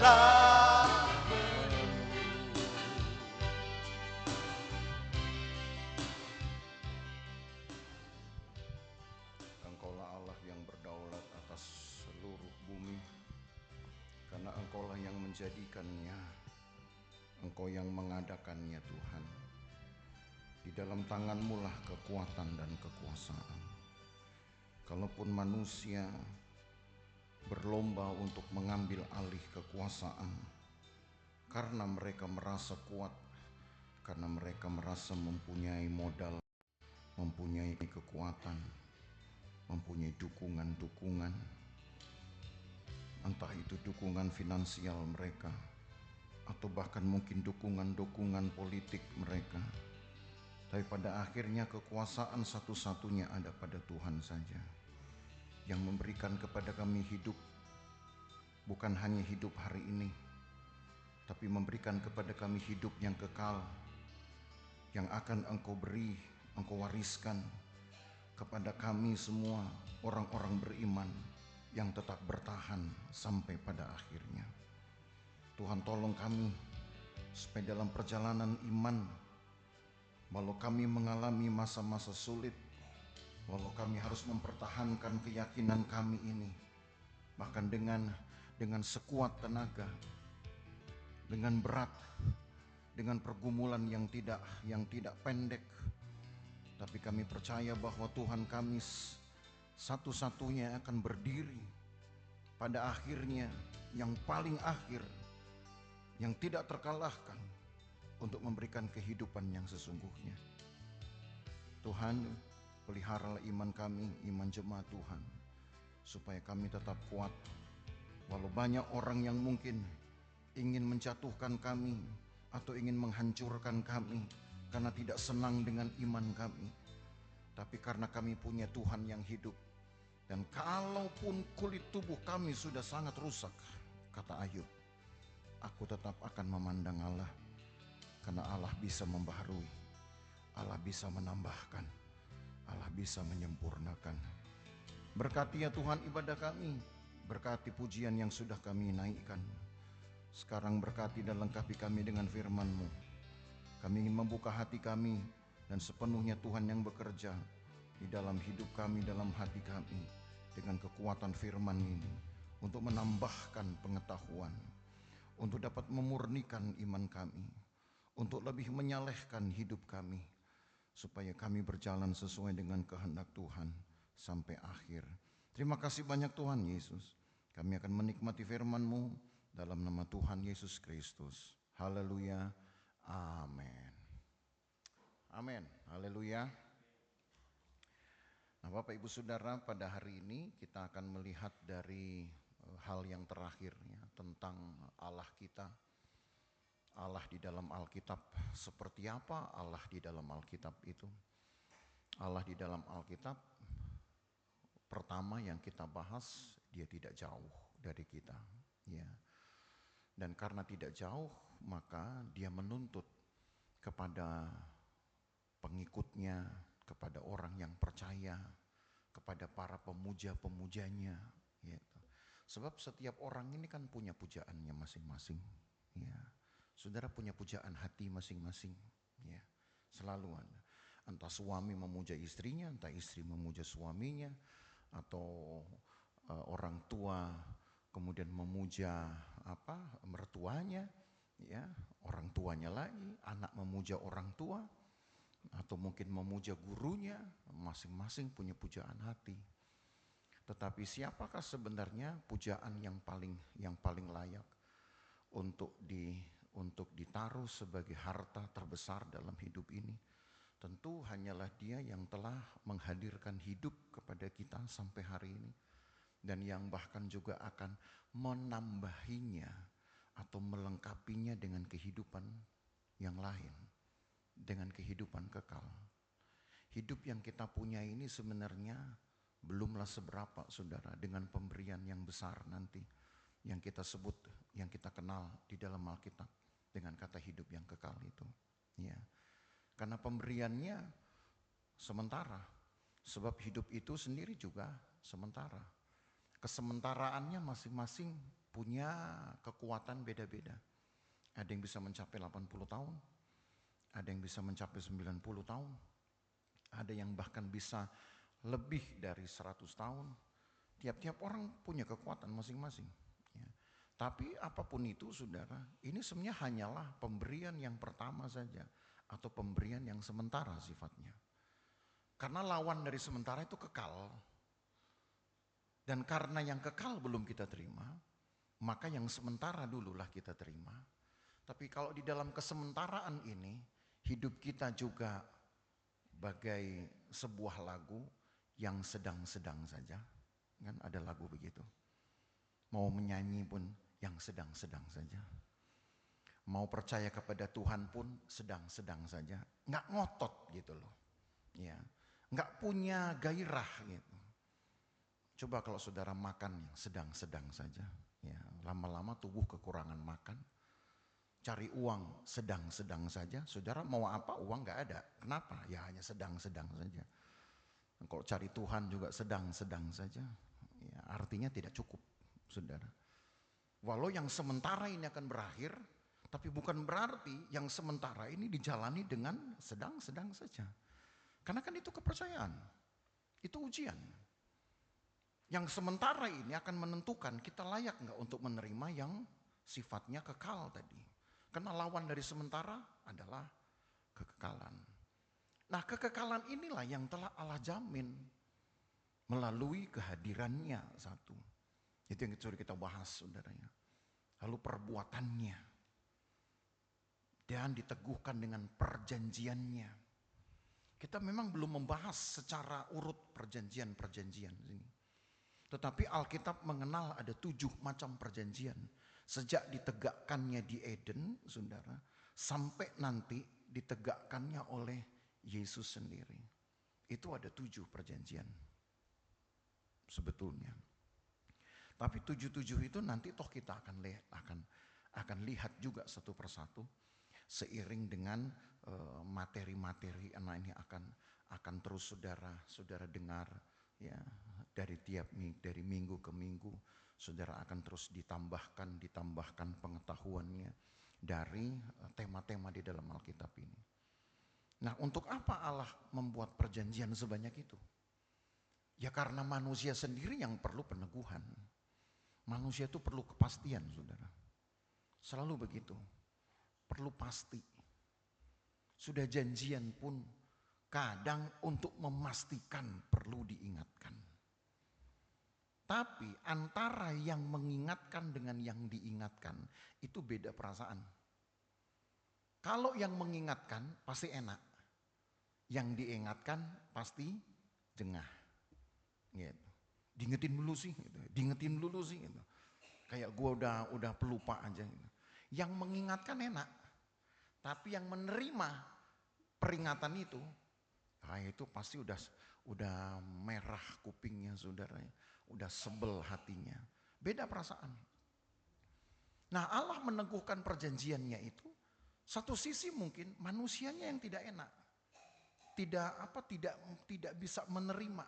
Engkaulah Allah yang berdaulat atas seluruh bumi, karena Engkaulah yang menjadikannya, Engkau yang mengadakannya Tuhan. Di dalam tangan-Mu lah kekuatan dan kekuasaan. Kalaupun manusia berlomba untuk mengambil alih kekuasaan, karena mereka merasa kuat, karena mereka merasa mempunyai modal, mempunyai kekuatan, mempunyai dukungan-dukungan, entah itu dukungan finansial mereka, atau bahkan mungkin dukungan-dukungan politik mereka. Tapi pada akhirnya kekuasaan satu-satunya ada pada Tuhan saja, yang memberikan kepada kami hidup, bukan hanya hidup hari ini, tapi memberikan kepada kami hidup yang kekal, yang akan Engkau beri, Engkau wariskan kepada kami semua orang-orang beriman yang tetap bertahan sampai pada akhirnya. Tuhan, tolong kami supaya dalam perjalanan iman, walau kami mengalami masa-masa sulit, walau kami harus mempertahankan keyakinan kami ini, bahkan dengan sekuat tenaga, dengan berat, dengan pergumulan yang tidak pendek, tapi kami percaya bahwa Tuhan kami satu-satunya akan berdiri pada akhirnya, yang paling akhir, yang tidak terkalahkan, untuk memberikan kehidupan yang sesungguhnya. Tuhan, peliharalah iman kami, iman jemaat Tuhan, supaya kami tetap kuat. Walau banyak orang yang mungkin ingin menjatuhkan kami atau ingin menghancurkan kami karena tidak senang dengan iman kami, tapi karena kami punya Tuhan yang hidup. Dan kalaupun kulit tubuh kami sudah sangat rusak, kata Ayub, aku tetap akan memandang Allah, karena Allah bisa membaharui, Allah bisa menambahkan, Allah bisa menyempurnakan. Berkati ya Tuhan ibadah kami, berkati pujian yang sudah kami naikkan. Sekarang berkati dan lengkapi kami dengan firman-Mu. Kami ingin membuka hati kami, dan sepenuhnya Tuhan yang bekerja di dalam hidup kami, dalam hati kami, dengan kekuatan firman ini, untuk menambahkan pengetahuan, untuk dapat memurnikan iman kami, untuk lebih menyalehkan hidup kami, supaya kami berjalan sesuai dengan kehendak Tuhan sampai akhir. Terima kasih banyak Tuhan Yesus. Kami akan menikmati firman-Mu dalam nama Tuhan Yesus Kristus. Haleluya. Amin. Amin. Haleluya. Nah, Bapak Ibu Saudara, pada hari ini kita akan melihat dari hal yang terakhir ya, tentang Allah kita. Allah di dalam Alkitab, seperti apa Allah di dalam Alkitab itu? Allah di dalam Alkitab, pertama yang kita bahas, dia tidak jauh dari kita, ya. Dan karena tidak jauh, maka dia menuntut kepada pengikutnya, kepada orang yang percaya, kepada para pemuja-pemujanya, gitu. Sebab setiap orang ini kan punya pujaannya masing-masing, ya. Saudara punya pujaan hati masing-masing, ya. Selalu ada. Entah suami memuja istrinya, entah istri memuja suaminya, atau orang tua kemudian memuja mertuanya, ya, orang tuanya lagi, anak memuja orang tua, atau mungkin memuja gurunya. Masing-masing punya pujaan hati. Tetapi siapakah sebenarnya pujaan yang paling layak untuk ditaruh sebagai harta terbesar dalam hidup ini? Tentu hanyalah Dia yang telah menghadirkan hidup kepada kita sampai hari ini, dan yang bahkan juga akan menambahinya atau melengkapinya dengan kehidupan yang lain, dengan kehidupan kekal. Hidup yang kita punya ini sebenarnya belumlah seberapa, saudara, dengan pemberian yang besar nanti, yang kita sebut, yang kita kenal di dalam Alkitab dengan kata hidup yang kekal itu, ya. Karena pemberiannya sementara, sebab hidup itu sendiri juga sementara. Kesementaraannya masing-masing punya kekuatan beda-beda. Ada yang bisa mencapai 80 tahun, ada yang bisa mencapai 90 tahun, ada yang bahkan bisa lebih dari 100 tahun. Tiap-tiap orang punya kekuatan masing-masing. Ya. Tapi apapun itu saudara, ini sebenarnya hanyalah pemberian yang pertama saja. Atau pemberian yang sementara sifatnya. Karena lawan dari sementara itu kekal. Dan karena yang kekal belum kita terima, maka yang sementara dululah kita terima. Tapi kalau di dalam kesementaraan ini, hidup kita juga bagai sebuah lagu yang sedang-sedang saja. Kan ada lagu begitu. Mau menyanyi pun yang sedang-sedang saja. Mau percaya kepada Tuhan pun sedang-sedang saja. Nggak ngotot gitu loh. Ya, nggak punya gairah gitu. Coba kalau saudara makan yang sedang-sedang saja, ya lama-lama tubuh kekurangan makan. Cari uang sedang-sedang saja, saudara mau apa uang nggak ada. Kenapa? Ya hanya sedang-sedang saja. Kalau cari Tuhan juga sedang-sedang saja, ya artinya tidak cukup, saudara. Walau yang sementara ini akan berakhir, tapi bukan berarti yang sementara ini dijalani dengan sedang-sedang saja. Karena kan itu kepercayaan, itu ujian. Yang sementara ini akan menentukan kita layak nggak untuk menerima yang sifatnya kekal tadi. Karena lawan dari sementara adalah kekekalan. Nah, kekekalan inilah yang telah Allah jamin melalui kehadirannya satu. Itu yang sudah kita bahas saudaranya. Lalu perbuatannya. Dan diteguhkan dengan perjanjiannya. Kita memang belum membahas secara urut perjanjian-perjanjian ini. Tetapi Alkitab mengenal ada 7 macam perjanjian. Sejak ditegakkannya di Eden, saudara, sampai nanti ditegakkannya oleh Yesus sendiri. Itu ada 7 perjanjian sebetulnya. Tapi 7-7 itu nanti toh kita akan lihat juga satu persatu. Seiring dengan materi-materi ini akan terus saudara dengar ya. Dari minggu ke minggu, saudara akan terus ditambahkan pengetahuannya dari tema-tema di dalam Alkitab ini. Nah, untuk apa Allah membuat perjanjian sebanyak itu? Ya karena manusia sendiri yang perlu peneguhan. Manusia itu perlu kepastian, saudara. Selalu begitu, perlu pasti. Sudah janjian pun kadang untuk memastikan perlu diingatkan. Tapi antara yang mengingatkan dengan yang diingatkan itu beda perasaan. Kalau yang mengingatkan pasti enak. Yang diingatkan pasti jengah. Gitu. Diingetin dulu sih gitu. Diingetin dulu sih gitu. Kayak gue udah pelupa aja gitu. Yang mengingatkan enak. Tapi yang menerima peringatan itu pasti udah merah kupingnya saudara. Udah sebel hatinya. Beda perasaan. Nah, Allah meneguhkan perjanjiannya itu. Satu sisi mungkin manusianya yang tidak enak. Tidak bisa menerima.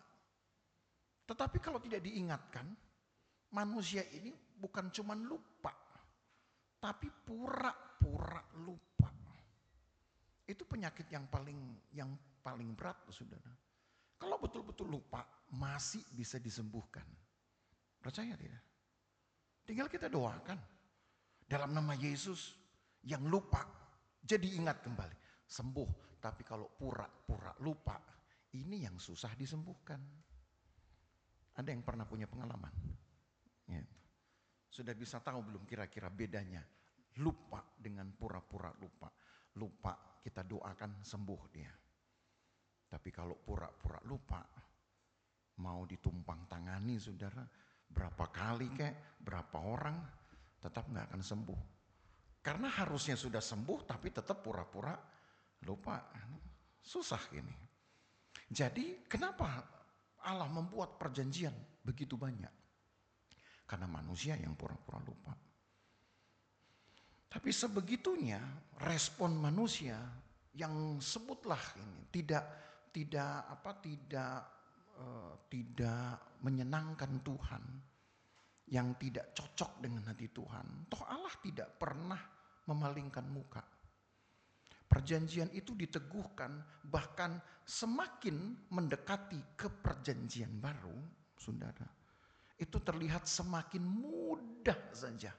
Tetapi kalau tidak diingatkan, manusia ini bukan cuma lupa, tapi pura-pura lupa. Itu penyakit yang paling berat, saudara. Kalau betul-betul lupa, masih bisa disembuhkan. Percaya tidak? Tinggal kita doakan. Dalam nama Yesus, yang lupa, jadi ingat kembali. Sembuh, tapi kalau pura-pura lupa, ini yang susah disembuhkan. Ada yang pernah punya pengalaman? Ya. Sudah bisa tahu belum kira-kira bedanya? Lupa dengan pura-pura lupa. Lupa, kita doakan sembuh dia. Tapi kalau pura-pura lupa, mau ditumpang tangani saudara, berapa kali berapa orang, tetap gak akan sembuh. Karena harusnya sudah sembuh, tapi tetap pura-pura lupa. Susah ini. Jadi kenapa Allah membuat perjanjian begitu banyak? Karena manusia yang pura-pura lupa. Tapi sebegitunya respon manusia yang sebutlah ini tidak menyenangkan Tuhan. yang tidak cocok dengan hati Tuhan. Toh Allah tidak pernah memalingkan muka. Perjanjian itu diteguhkan, bahkan semakin mendekati ke perjanjian baru, saudara, itu terlihat semakin mudah saja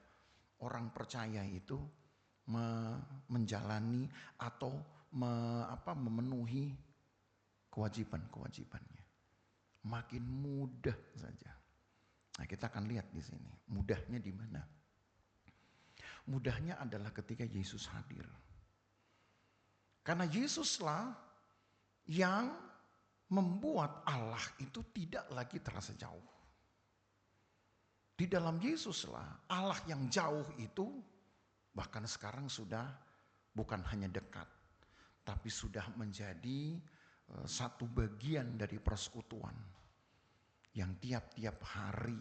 orang percaya itu menjalani atau memenuhi kewajiban-kewajibannya. Makin mudah saja. Nah, kita akan lihat di sini. Mudahnya di mana? Mudahnya adalah ketika Yesus hadir. Karena Yesuslah yang membuat Allah itu tidak lagi terasa jauh. Di dalam Yesuslah Allah yang jauh itu bahkan sekarang sudah bukan hanya dekat, tapi sudah menjadi satu bagian dari persekutuan yang tiap-tiap hari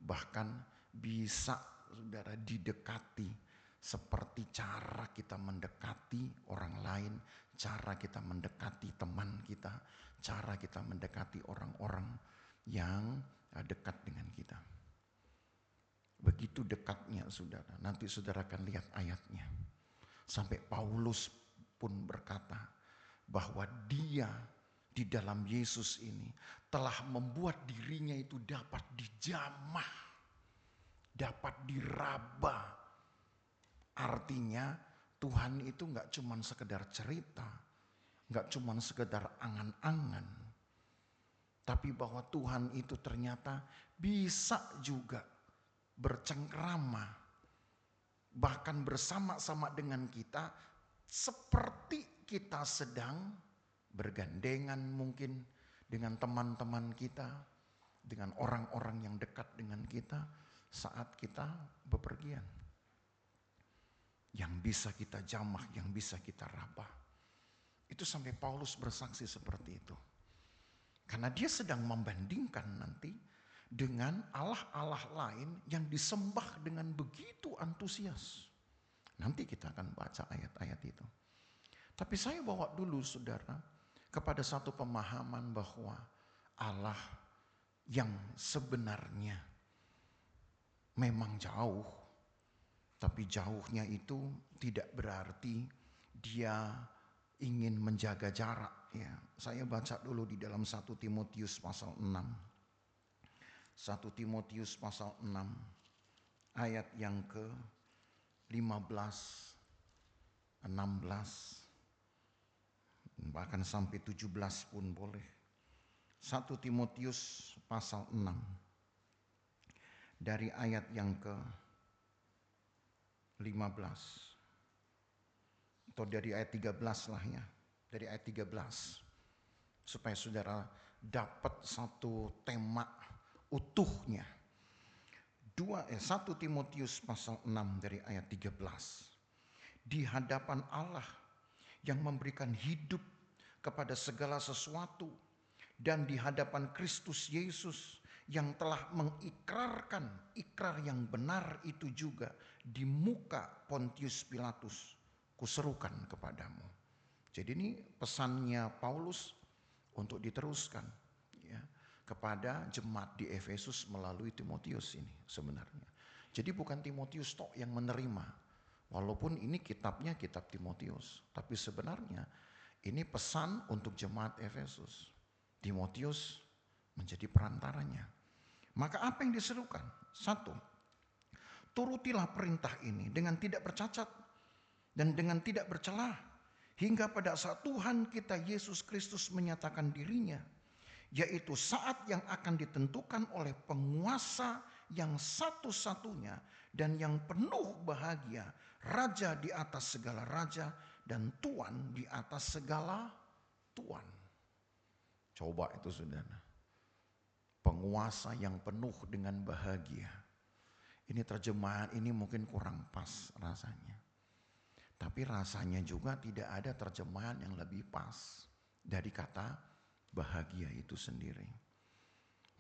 bahkan bisa saudara didekati seperti cara kita mendekati orang lain, cara kita mendekati teman kita, cara kita mendekati orang-orang yang dekat dengan kita. Begitu dekatnya saudara, nanti saudara akan lihat ayatnya. Sampai Paulus pun berkata bahwa dia di dalam Yesus ini telah membuat dirinya itu dapat dijamah, dapat diraba. Artinya Tuhan itu gak cuma sekedar cerita, gak cuma sekedar angan-angan, tapi bahwa Tuhan itu ternyata bisa juga bercengkrama, bahkan bersama-sama dengan kita, seperti kita sedang bergandengan mungkin dengan teman-teman kita, dengan orang-orang yang dekat dengan kita saat kita bepergian. Yang bisa kita jamah, yang bisa kita rabah. Itu sampai Paulus bersaksi seperti itu. Karena dia sedang membandingkan nanti dengan Allah-Allah lain yang disembah dengan begitu antusias. Nanti kita akan baca ayat-ayat itu. Tapi saya bawa dulu saudara kepada satu pemahaman bahwa Allah yang sebenarnya memang jauh, tapi jauhnya itu tidak berarti dia ingin menjaga jarak. Ya, saya baca dulu di dalam 1 Timotius pasal 6. 1 Timotius pasal 6 ayat yang ke-15, 16, bahkan sampai 17 pun boleh. 1 Timotius pasal 6 dari ayat yang ke-15 atau dari ayat 13 lah ya, dari ayat 13 supaya saudara dapat satu tema utuhnya. 1 Timotius pasal 6 dari ayat 13. Di hadapan Allah yang memberikan hidup kepada segala sesuatu dan di hadapan Kristus Yesus yang telah mengikrarkan ikrar yang benar itu juga di muka Pontius Pilatus, kuserukan kepadamu. Jadi ini pesannya Paulus untuk diteruskan ya, kepada jemaat di Efesus melalui Timotius ini sebenarnya. Jadi bukan Timotius tok yang menerima, walaupun ini kitabnya kitab Timotius, tapi sebenarnya ini pesan untuk jemaat Efesus. Timotius menjadi perantaranya. Maka apa yang diserukan? 1. Turutilah perintah ini dengan tidak bercacat dan dengan tidak bercelah hingga pada saat Tuhan kita Yesus Kristus menyatakan dirinya, yaitu saat yang akan ditentukan oleh penguasa yang satu-satunya dan yang penuh bahagia, raja di atas segala raja dan tuan di atas segala tuan. Coba itu saudara, penguasa yang penuh dengan bahagia. Ini terjemahan ini mungkin kurang pas rasanya, tapi rasanya juga tidak ada terjemahan yang lebih pas dari kata bahagia itu sendiri.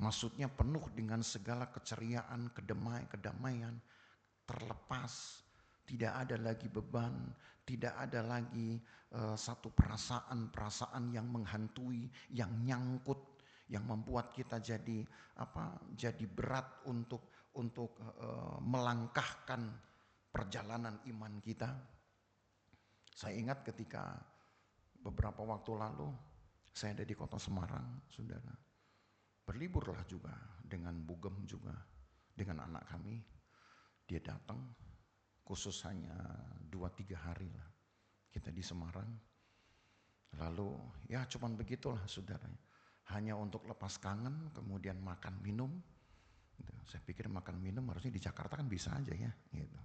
Maksudnya penuh dengan segala keceriaan, kedamaian, terlepas, tidak ada lagi beban, tidak ada lagi satu perasaan yang menghantui, yang nyangkut, yang membuat kita jadi jadi berat untuk melangkahkan perjalanan iman kita. Saya ingat ketika beberapa waktu lalu saya ada di kota Semarang, saudara. Berliburlah juga dengan Bugem juga, dengan anak kami. Dia datang khusus hanya 2-3 hari lah kita di Semarang. Lalu ya cuman begitulah saudara. Hanya untuk lepas kangen, kemudian makan minum. Saya pikir makan minum harusnya di Jakarta kan bisa aja ya. Gitu.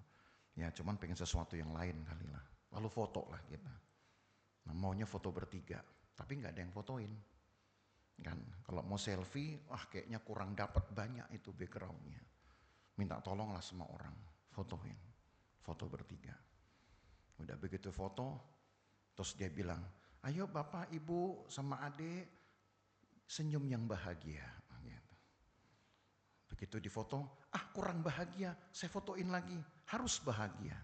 Ya cuman pengen sesuatu yang lain kali lah. Lalu foto lah kita. Nah, maunya foto bertiga, tapi nggak ada yang fotoin. Kan kalau mau selfie, kayaknya kurang dapat banyak itu backgroundnya. Minta tolonglah sama orang, fotoin, foto bertiga. Udah begitu foto, terus dia bilang, ayo bapak, ibu, sama adik, senyum yang bahagia. Gitu. Begitu difoto, kurang bahagia, saya fotoin lagi, harus bahagia.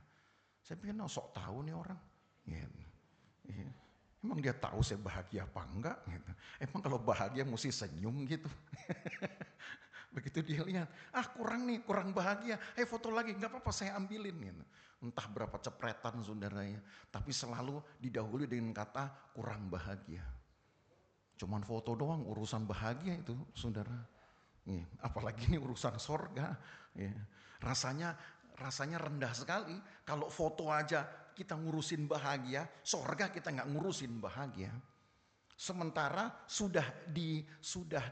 Saya pikir, sok tahu nih orang. Gitu. Emang dia tahu saya bahagia apa enggak? Gitu. Emang kalau bahagia mesti senyum gitu. Begitu dia lihat, kurang nih, kurang bahagia. Foto lagi, nggak apa-apa saya ambilin. Gitu. Entah berapa cepretan saudaranya, tapi selalu didahului dengan kata kurang bahagia. Cuman foto doang, urusan bahagia itu saudara. Apalagi ini urusan sorga. Rasanya rendah sekali kalau foto aja kita ngurusin bahagia, sorga kita nggak ngurusin bahagia. Sementara sudah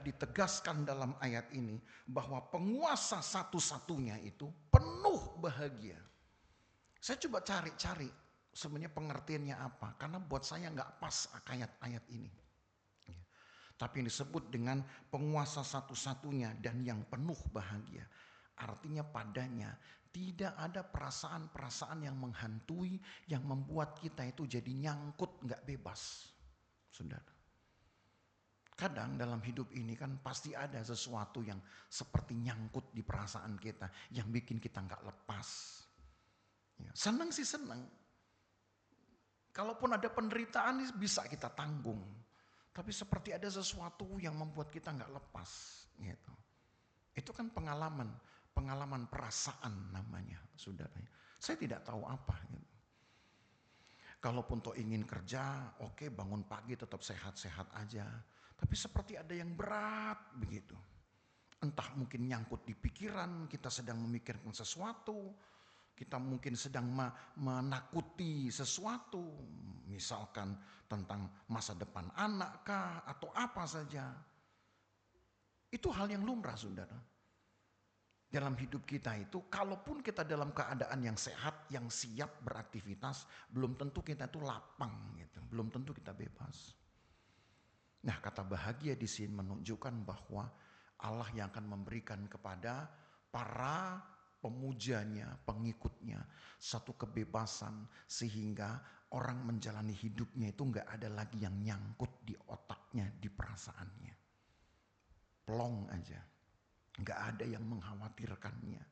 ditegaskan dalam ayat ini bahwa penguasa satu-satunya itu penuh bahagia. Saya coba cari sebenarnya pengertiannya apa, karena buat saya nggak pas ayat-ayat ini. Tapi yang disebut dengan penguasa satu-satunya dan yang penuh bahagia. Artinya padanya tidak ada perasaan-perasaan yang menghantui, yang membuat kita itu jadi nyangkut gak bebas. Saudara. Kadang dalam hidup ini kan pasti ada sesuatu yang seperti nyangkut di perasaan kita, yang bikin kita gak lepas. Senang sih senang. Kalaupun ada penderitaan bisa kita tanggung. Tapi seperti ada sesuatu yang membuat kita gak lepas. Gitu. Itu kan pengalaman perasaan namanya, saudara. Saya tidak tahu apa. Gitu. Kalaupun toh ingin kerja, oke, bangun pagi tetap sehat-sehat aja. Tapi seperti ada yang berat begitu. Entah mungkin nyangkut di pikiran, kita sedang memikirkan sesuatu, kita mungkin sedang menakuti sesuatu, misalkan tentang masa depan anak kah, atau apa saja. Itu hal yang lumrah, saudara. Dalam hidup kita itu, kalaupun kita dalam keadaan yang sehat, yang siap beraktivitas, belum tentu kita itu lapang, gitu. Belum tentu kita bebas. Nah, kata bahagia di sini menunjukkan bahwa Allah yang akan memberikan kepada para pemujanya, pengikutnya, satu kebebasan sehingga orang menjalani hidupnya itu enggak ada lagi yang nyangkut di otaknya, di perasaannya. Plong aja. Enggak ada yang mengkhawatirkannya.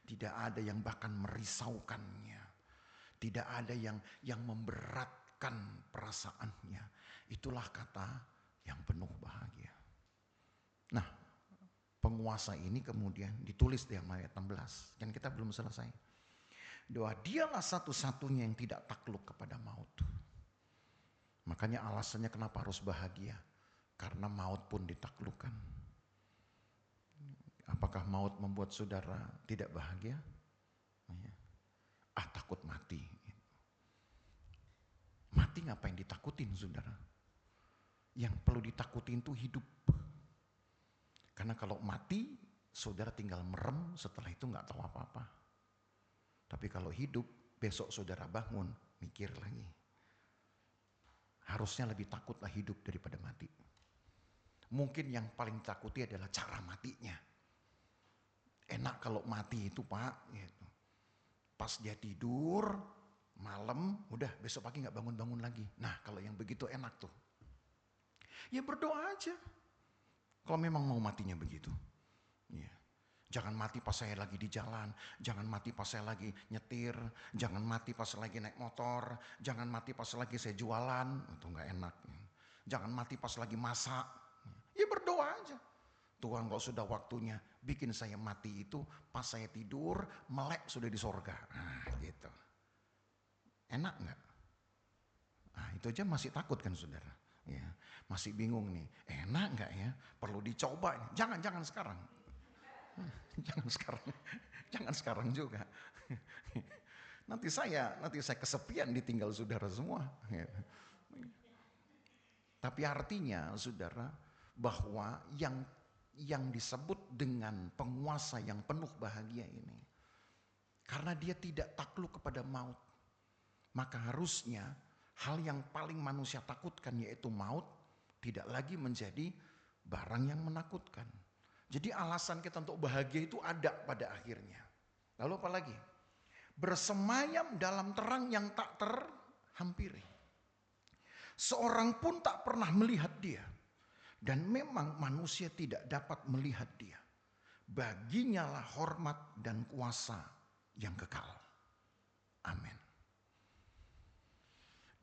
Tidak ada yang bahkan merisaukannya. Tidak ada yang memberatkan perasaannya. Itulah kata yang penuh bahagia. Nah, penguasa ini kemudian ditulis di ayat 16. Dan kita belum selesai. Doa dialah satu-satunya yang tidak takluk kepada maut. Makanya alasannya kenapa harus bahagia. Karena maut pun ditaklukkan. Apakah maut membuat saudara tidak bahagia? Takut mati. Mati ngapain ditakutin saudara? Yang perlu ditakutin itu hidup. Karena kalau mati, saudara tinggal merem, setelah itu gak tahu apa-apa. Tapi kalau hidup, besok saudara bangun, mikir lagi. Harusnya lebih takutlah hidup daripada mati. Mungkin yang paling takuti adalah cara matinya. Enak kalau mati itu Pak. Gitu. Pas dia tidur, malam, udah besok pagi gak bangun-bangun lagi. Nah kalau yang begitu enak tuh. Ya berdoa aja. Kalau memang mau matinya begitu. Ya. Jangan mati pas saya lagi di jalan. Jangan mati pas saya lagi nyetir. Jangan mati pas lagi naik motor. Jangan mati pas lagi saya jualan. Itu gak enak. Jangan mati pas lagi masak. Ya berdoa berdoa aja. Tuhan kalau sudah waktunya bikin saya mati itu, pas saya tidur, melek sudah di sorga. Nah gitu. Enak nggak? Nah itu aja masih takut kan saudara. Ya, masih bingung nih, enak nggak ya? Perlu dicoba. Jangan sekarang. Jangan sekarang. Jangan sekarang juga. Nanti saya kesepian ditinggal saudara semua. Tapi artinya saudara, bahwa yang disebut dengan penguasa yang penuh bahagia ini, karena dia tidak takluk kepada maut, maka harusnya hal yang paling manusia takutkan yaitu maut tidak lagi menjadi barang yang menakutkan. Jadi alasan kita untuk bahagia itu ada pada akhirnya. Lalu apa lagi? Bersemayam dalam terang yang tak terhampiri. Seorang pun tak pernah melihat dia. Dan memang manusia tidak dapat melihat dia. Baginya lah hormat dan kuasa yang kekal. Amin.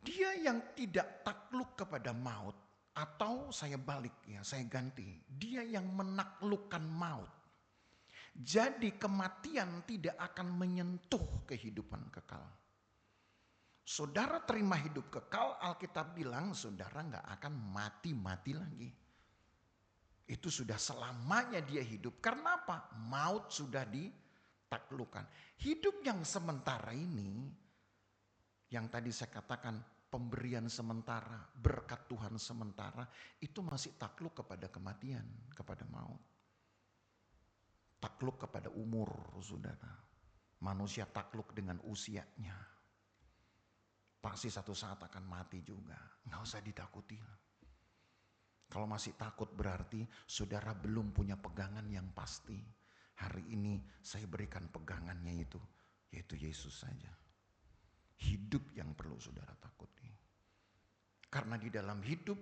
Dia yang tidak takluk kepada maut, atau saya balik ya, saya ganti. Dia yang menaklukkan maut. Jadi kematian tidak akan menyentuh kehidupan kekal. Saudara terima hidup kekal, Alkitab bilang saudara nggak akan mati-mati lagi. Itu sudah selamanya dia hidup. Karena apa? Maut sudah ditaklukkan. Hidup yang sementara ini, yang tadi saya katakan pemberian sementara, berkat Tuhan sementara, itu masih takluk kepada kematian, kepada maut. Takluk kepada umur, saudara. Manusia takluk dengan usianya. Pasti satu saat akan mati juga. Nggak usah ditakuti. Kalau masih takut berarti saudara belum punya pegangan yang pasti. Hari ini saya berikan pegangannya itu, yaitu Yesus saja. Hidup yang perlu saudara takuti. Karena di dalam hidup,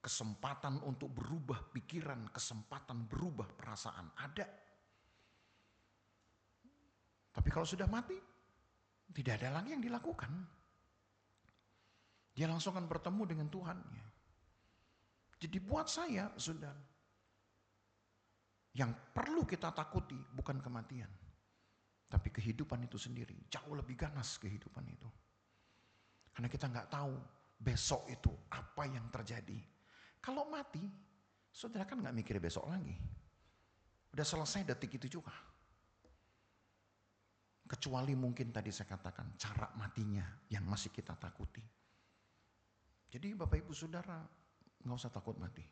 kesempatan untuk berubah pikiran, kesempatan berubah perasaan ada. Tapi kalau sudah mati, tidak ada lagi yang dilakukan. Dia langsung akan bertemu dengan Tuhannya. Jadi buat saya, saudara, yang perlu kita takuti bukan kematian, tapi kehidupan itu sendiri. Jauh lebih ganas kehidupan itu. Karena kita nggak tahu besok itu apa yang terjadi. Kalau mati, saudara kan nggak mikir besok lagi. Udah selesai detik itu juga. Kecuali mungkin tadi saya katakan cara matinya yang masih kita takuti. Jadi Bapak Ibu Saudara, nggak usah takut mati.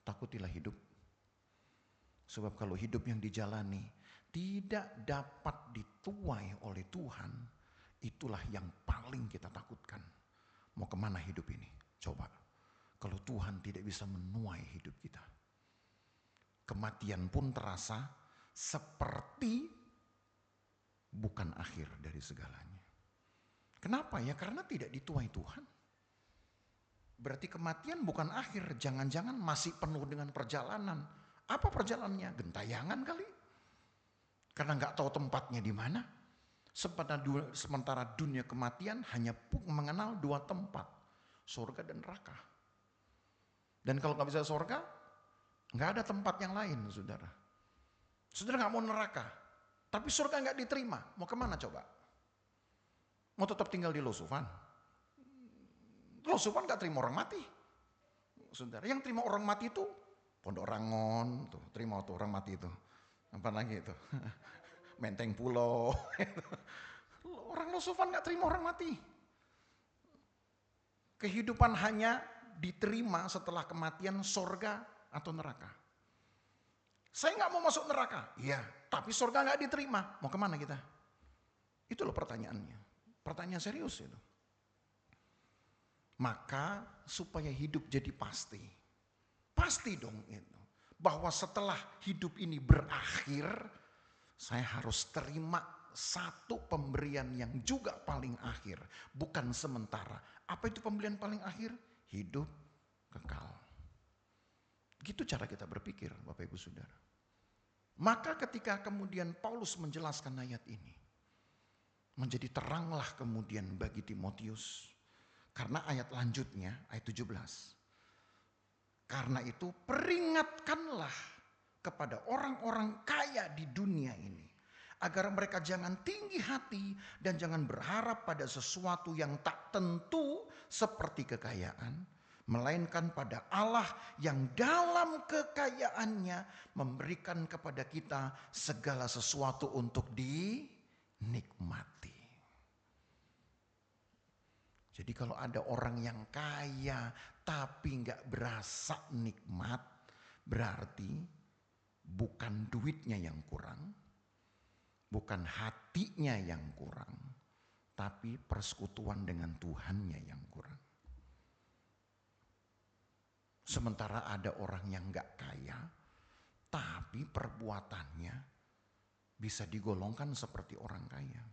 Takutilah hidup. Sebab kalau hidup yang dijalani tidak dapat dituai oleh Tuhan, itulah yang paling kita takutkan. Mau kemana hidup ini? Coba. Kalau Tuhan tidak bisa menuai hidup kita. Kematian pun terasa seperti bukan akhir dari segalanya. Kenapa ya? Karena tidak dituai Tuhan. Berarti kematian bukan akhir. Jangan-jangan masih penuh dengan perjalanan. Apa perjalanannya? Gentayangan kali. Karena nggak tahu tempatnya di mana. Sementara dunia kematian hanya mengenal dua tempat. Surga dan neraka. Dan kalau nggak bisa surga, nggak ada tempat yang lain, saudara. Saudara nggak mau neraka. Tapi surga nggak diterima, mau kemana coba? Mau tetap tinggal di Losuvan? Losuvan nggak terima orang mati. Saudara, yang terima orang mati itu Pondok Rangon, tuh terima tuh orang mati itu. Apa lagi itu? Menteng Pulau. Orang Losuvan nggak terima orang mati. Kehidupan hanya diterima setelah kematian, surga atau neraka. Saya nggak mau masuk neraka, iya. Tapi surga nggak diterima, mau kemana kita? Itu loh pertanyaannya. Pertanyaan serius itu. Maka supaya hidup jadi pasti. Pasti dong itu. Bahwa setelah hidup ini berakhir, saya harus terima satu pemberian yang juga paling akhir. Bukan sementara. Apa itu pemberian paling akhir? Hidup kekal. Gitu cara kita berpikir Bapak Ibu Saudara. Maka ketika kemudian Paulus menjelaskan ayat ini, menjadi teranglah kemudian bagi Timotius. Karena ayat lanjutnya, ayat 17. Karena itu peringatkanlah kepada orang-orang kaya di dunia ini, agar mereka jangan tinggi hati dan jangan berharap pada sesuatu yang tak tentu seperti kekayaan, melainkan pada Allah yang dalam kekayaannya memberikan kepada kita segala sesuatu untuk dinikmati. Jadi kalau ada orang yang kaya tapi nggak berasa nikmat, berarti bukan duitnya yang kurang, bukan hatinya yang kurang, tapi persekutuan dengan Tuhannya yang kurang. Sementara ada orang yang nggak kaya, tapi perbuatannya bisa digolongkan seperti orang kaya.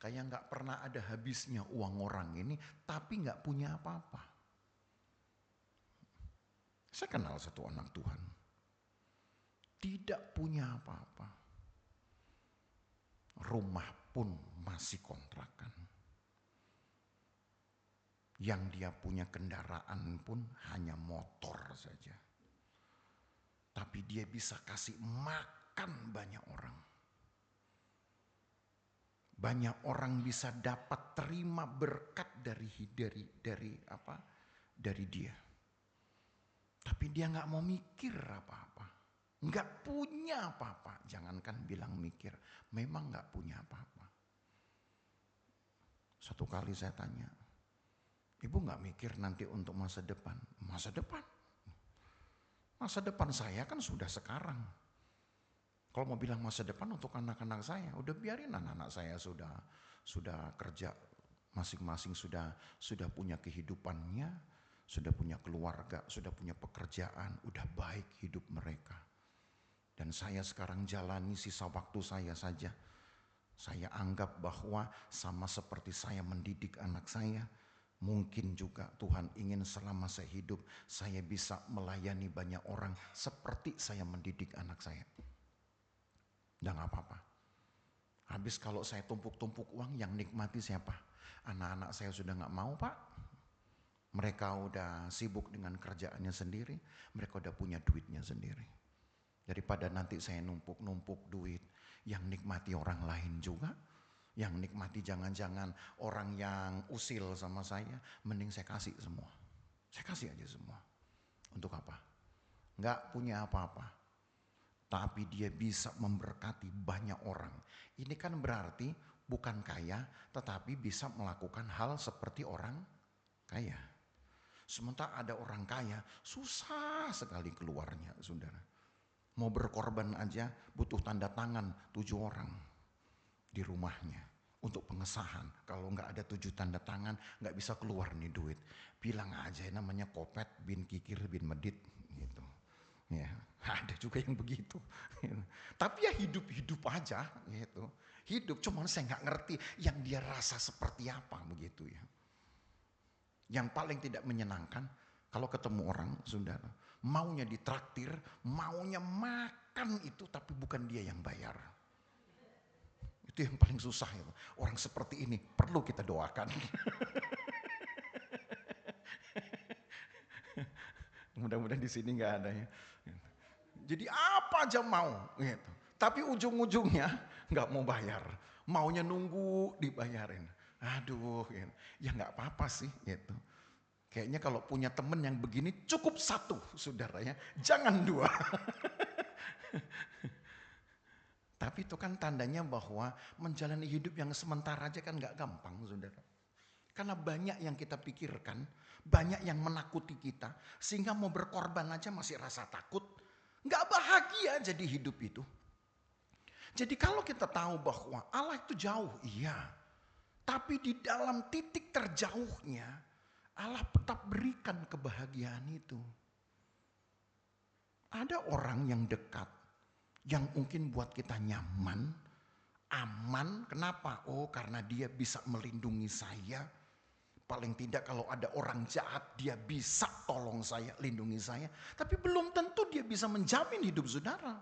Kayak nggak pernah ada habisnya uang orang ini, tapi nggak punya apa-apa. Saya kenal satu anak Tuhan, tidak punya apa-apa. Rumah pun masih kontrakan. Yang dia punya kendaraan pun hanya motor saja. Tapi dia bisa kasih makan banyak orang. Banyak orang bisa dapat terima berkat dari dia. Tapi dia nggak mau mikir apa-apa, nggak punya apa-apa. Jangankan bilang mikir, memang nggak punya apa-apa. Satu kali saya tanya, ibu nggak mikir nanti untuk masa depan? Masa depan saya kan sudah sekarang. Kalau mau bilang masa depan untuk anak-anak saya, udah biarin anak-anak saya sudah kerja, masing-masing sudah punya kehidupannya, sudah punya keluarga, sudah punya pekerjaan, udah baik hidup mereka. Dan saya sekarang jalani sisa waktu saya saja. Saya anggap bahwa sama seperti saya mendidik anak saya, mungkin juga Tuhan ingin selama saya hidup, saya bisa melayani banyak orang seperti saya mendidik anak saya. Udah gak apa-apa. Habis kalau saya tumpuk-tumpuk uang, yang nikmati siapa? Anak-anak saya sudah gak mau, Pak. Mereka udah sibuk dengan kerjaannya sendiri. Mereka udah punya duitnya sendiri. Daripada nanti saya numpuk-numpuk duit, yang nikmati orang lain juga. Yang nikmati jangan-jangan orang yang usil sama saya, mending saya kasih semua. Saya kasih aja semua. Untuk apa? Gak punya apa-apa. Tapi dia bisa memberkati banyak orang. Ini kan berarti bukan kaya, tetapi bisa melakukan hal seperti orang kaya. Sementara ada orang kaya, susah sekali keluarnya, saudara. Mau berkorban aja butuh tanda tangan 7 orang di rumahnya untuk pengesahan. Kalau nggak ada 7 tanda tangan, nggak bisa keluar nih duit. Bilang aja namanya Kopet bin Kikir bin Medit gitu. Ya, ada juga yang begitu. Tapi ya hidup-hidup aja gitu. Hidup, cuman saya nggak ngerti yang dia rasa seperti apa begitu ya. Yang paling tidak menyenangkan kalau ketemu orang, saudara, maunya ditraktir, maunya makan itu, tapi bukan dia yang bayar. Itu yang paling susah itu. Orang seperti ini perlu kita doakan. Mudah-mudahan di sini nggak ada ya. Jadi apa aja mau gitu. Tapi ujung-ujungnya nggak mau bayar. Maunya nunggu dibayarin. Aduh gitu. Ya nggak apa-apa sih gitu. Kayaknya kalau punya temen yang begini cukup 1 saudara ya. Jangan 2. Tapi itu kan tandanya bahwa menjalani hidup yang sementara aja kan gak gampang saudara. Karena banyak yang kita pikirkan, banyak yang menakuti kita, sehingga mau berkorban aja masih rasa takut. Gak bahagia jadi hidup itu. Jadi kalau kita tahu bahwa Allah itu jauh, iya. Tapi di dalam titik terjauhnya, Allah tetap berikan kebahagiaan itu. Ada orang yang dekat, yang mungkin buat kita nyaman, aman. Kenapa? Oh, karena dia bisa melindungi saya. Paling tidak kalau ada orang jahat, dia bisa tolong saya, lindungi saya. Tapi belum tentu dia bisa menjamin hidup saudara.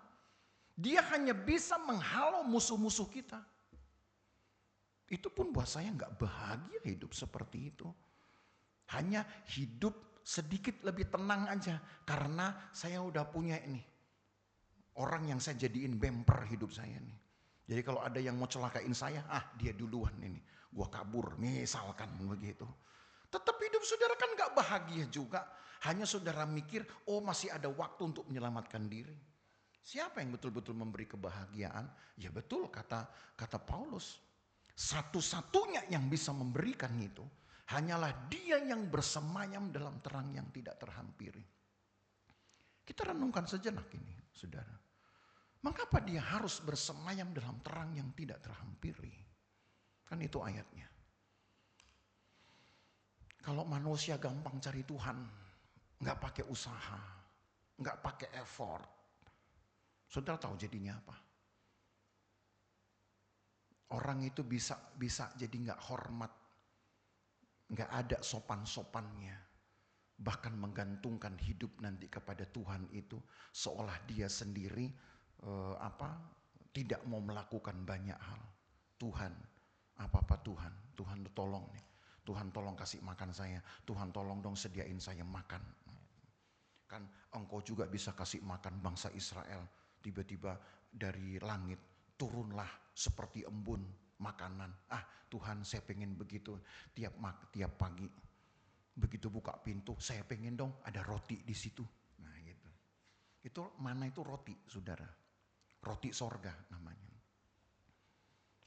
Dia hanya bisa menghalau musuh-musuh kita. Itu pun buat saya nggak bahagia hidup seperti itu. Hanya hidup sedikit lebih tenang aja karena saya udah punya ini. Orang yang saya jadiin bemper hidup saya nih. Jadi kalau ada yang mau celakain saya, dia duluan ini. Gua kabur, misalkan begitu. Tetap hidup saudara kan gak bahagia juga. Hanya saudara mikir, masih ada waktu untuk menyelamatkan diri. Siapa yang betul-betul memberi kebahagiaan? Ya betul kata Paulus. Satu-satunya yang bisa memberikan itu hanyalah dia yang bersemayam dalam terang yang tidak terhampiri. Kita renungkan sejenak ini, saudara. Mengapa dia harus bersemayam dalam terang yang tidak terhampiri? Kan itu ayatnya. Kalau manusia gampang cari Tuhan, nggak pakai usaha, nggak pakai effort, saudara tahu jadinya apa? Orang itu bisa jadi nggak hormat, nggak ada sopan-sopannya, bahkan menggantungkan hidup nanti kepada Tuhan itu, seolah dia sendiri tidak mau melakukan banyak hal. Tuhan, apa Tuhan tolong nih. Tuhan tolong kasih makan saya. Tuhan tolong dong sediain saya makan. Kan engkau juga bisa kasih makan bangsa Israel. Tiba-tiba dari langit turunlah seperti embun makanan. Tuhan saya pengen begitu tiap pagi. Begitu buka pintu saya pengen dong ada roti di situ. Nah gitu. Itu mana itu roti saudara. Roti sorga namanya.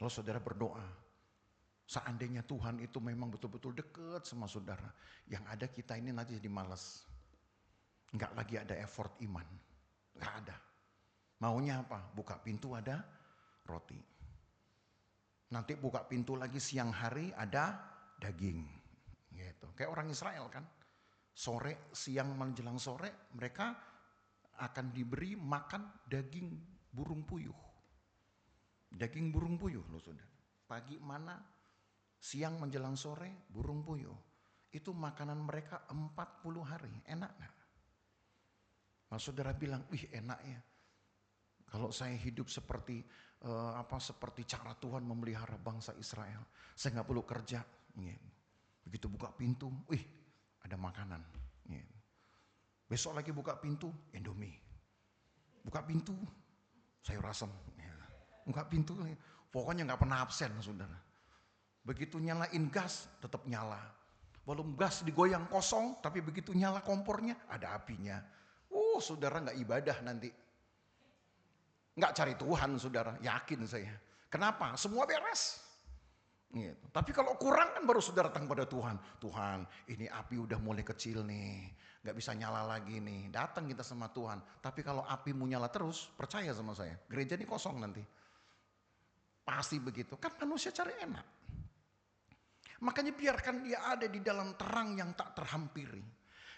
Lalu saudara berdoa. Seandainya Tuhan itu memang betul-betul dekat sama saudara. Yang ada kita ini nanti jadi malas. Enggak lagi ada effort iman. Enggak ada. Maunya apa? Buka pintu ada roti. Nanti buka pintu lagi siang hari ada daging. Gitu. Kayak orang Israel kan. Sore, siang menjelang sore mereka akan diberi makan daging burung puyuh. Daging burung puyuh loh saudara. Pagi mana, siang menjelang sore burung puyuh. Itu makanan mereka 40 hari. Enak gak? Nah saudara bilang, enak ya. Kalau saya hidup seperti cara Tuhan memelihara bangsa Israel. Saya gak perlu kerja. Begitu buka pintu, ada makanan. Besok lagi buka pintu, Indomie. Buka pintu, sayur asem. Buka pintu, pokoknya gak pernah absen saudara. Begitu nyalain gas, tetap nyala. Walaupun gas digoyang kosong, tapi begitu nyala kompornya, ada apinya. Saudara gak ibadah nanti. Gak cari Tuhan saudara, yakin saya. Kenapa? Semua beres. Gitu. Tapi kalau kurang kan baru saudara datang pada Tuhan. Tuhan, ini api udah mulai kecil nih, gak bisa nyala lagi nih. Datang kita sama Tuhan. Tapi kalau apimu nyala terus, percaya sama saya, gereja ini kosong nanti. Pasti begitu. Kan manusia cari enak. Makanya biarkan dia ada di dalam terang yang tak terhampiri.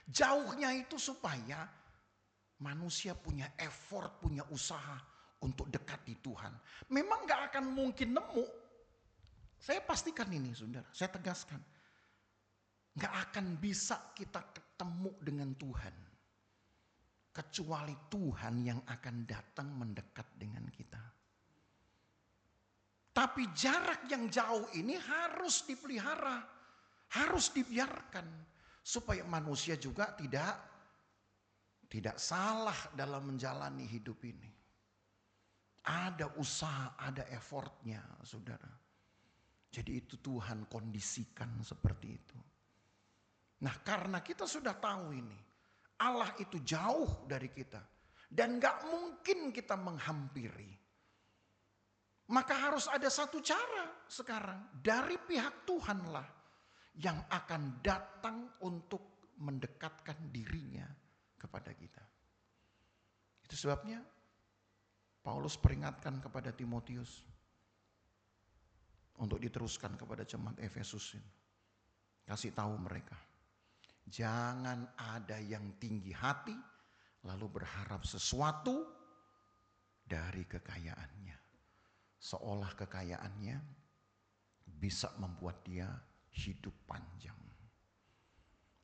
Jauhnya itu supaya manusia punya effort, punya usaha untuk dekat di Tuhan. Memang gak akan mungkin nemu. Saya pastikan ini saudara, saya tegaskan. Gak akan bisa kita ketemu dengan Tuhan. Kecuali Tuhan yang akan datang mendekat dengan kita. Tapi jarak yang jauh ini harus dipelihara. Harus dibiarkan. Supaya manusia juga tidak salah dalam menjalani hidup ini. Ada usaha, ada effortnya saudara. Jadi itu Tuhan kondisikan seperti itu. Nah karena kita sudah tahu ini. Allah itu jauh dari kita. Dan gak mungkin kita menghampiri. Maka harus ada satu cara sekarang. Dari pihak Tuhanlah yang akan datang untuk mendekatkan dirinya kepada kita. Itu sebabnya Paulus peringatkan kepada Timotius untuk diteruskan kepada jemaat Efesus ini. Kasih tahu mereka. Jangan ada yang tinggi hati lalu berharap sesuatu dari kekayaannya. Seolah kekayaannya bisa membuat dia hidup panjang.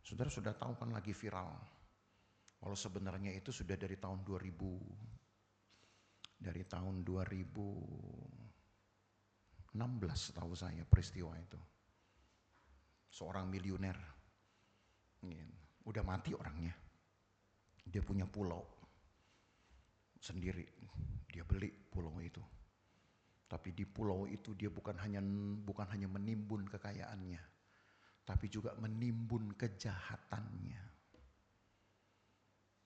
Saudara sudah tahu kan lagi viral. Walau sebenarnya itu sudah dari tahun 2000. Dari tahun 2016 tahu saya peristiwa itu. Seorang miliuner. Udah mati orangnya. Dia punya pulau sendiri. Dia beli pulau itu. Tapi di pulau itu dia bukan hanya menimbun kekayaannya, tapi juga menimbun kejahatannya.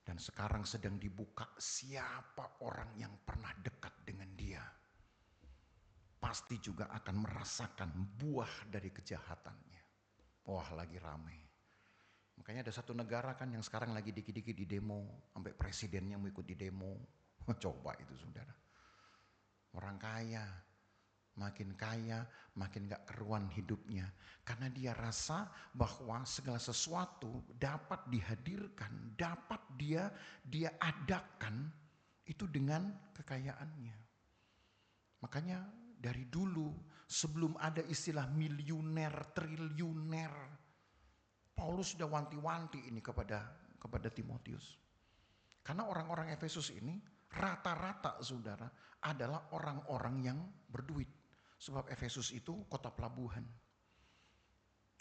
Dan sekarang sedang dibuka siapa orang yang pernah dekat dengan dia. Pasti juga akan merasakan buah dari kejahatannya. Wah, lagi ramai. Makanya ada satu negara kan yang sekarang lagi dikit-dikit di demo. Sampai presidennya mau ikut di demo. Coba itu saudara. Orang kaya, makin gak keruan hidupnya. Karena dia rasa bahwa segala sesuatu dapat dihadirkan, dapat dia adakan itu dengan kekayaannya. Makanya dari dulu sebelum ada istilah miliuner, triliuner, Paulus sudah wanti-wanti ini kepada Timotius. Karena orang-orang Efesus ini rata-rata saudara adalah orang-orang yang berduit. Sebab Efesus itu kota pelabuhan.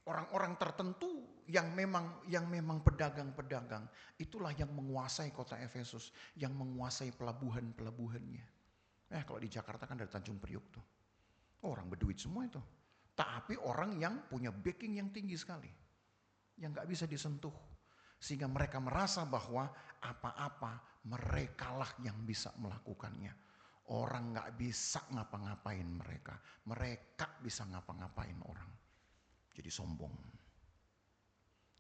Orang-orang tertentu yang memang pedagang-pedagang, itulah yang menguasai kota Efesus, yang menguasai pelabuhan-pelabuhannya. Kalau di Jakarta kan dari Tanjung Priok tuh. Orang berduit semua itu. Tapi orang yang punya backing yang tinggi sekali. Yang gak bisa disentuh. Sehingga mereka merasa bahwa apa-apa merekalah yang bisa melakukannya. Orang gak bisa ngapa-ngapain mereka. Mereka bisa ngapa-ngapain orang. Jadi sombong.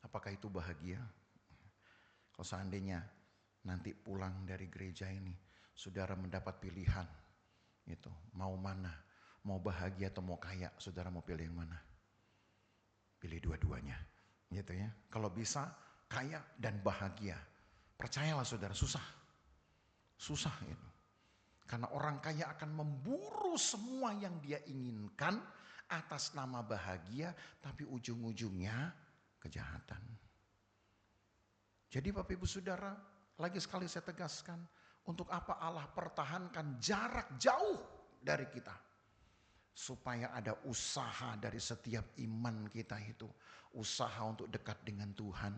Apakah itu bahagia? Kalau seandainya nanti pulang dari gereja ini, saudara mendapat pilihan. Itu, mau mana? Mau bahagia atau mau kaya? Saudara mau pilih yang mana? Pilih dua-duanya. Gitu ya. Kalau bisa kaya dan bahagia. Percayalah saudara, susah. Susah itu. Karena orang kaya akan memburu semua yang dia inginkan atas nama bahagia, tapi ujung-ujungnya kejahatan. Jadi Bapak Ibu Saudara, lagi sekali saya tegaskan, untuk apa Allah pertahankan jarak jauh dari kita? Supaya ada usaha dari setiap iman kita itu. Usaha untuk dekat dengan Tuhan.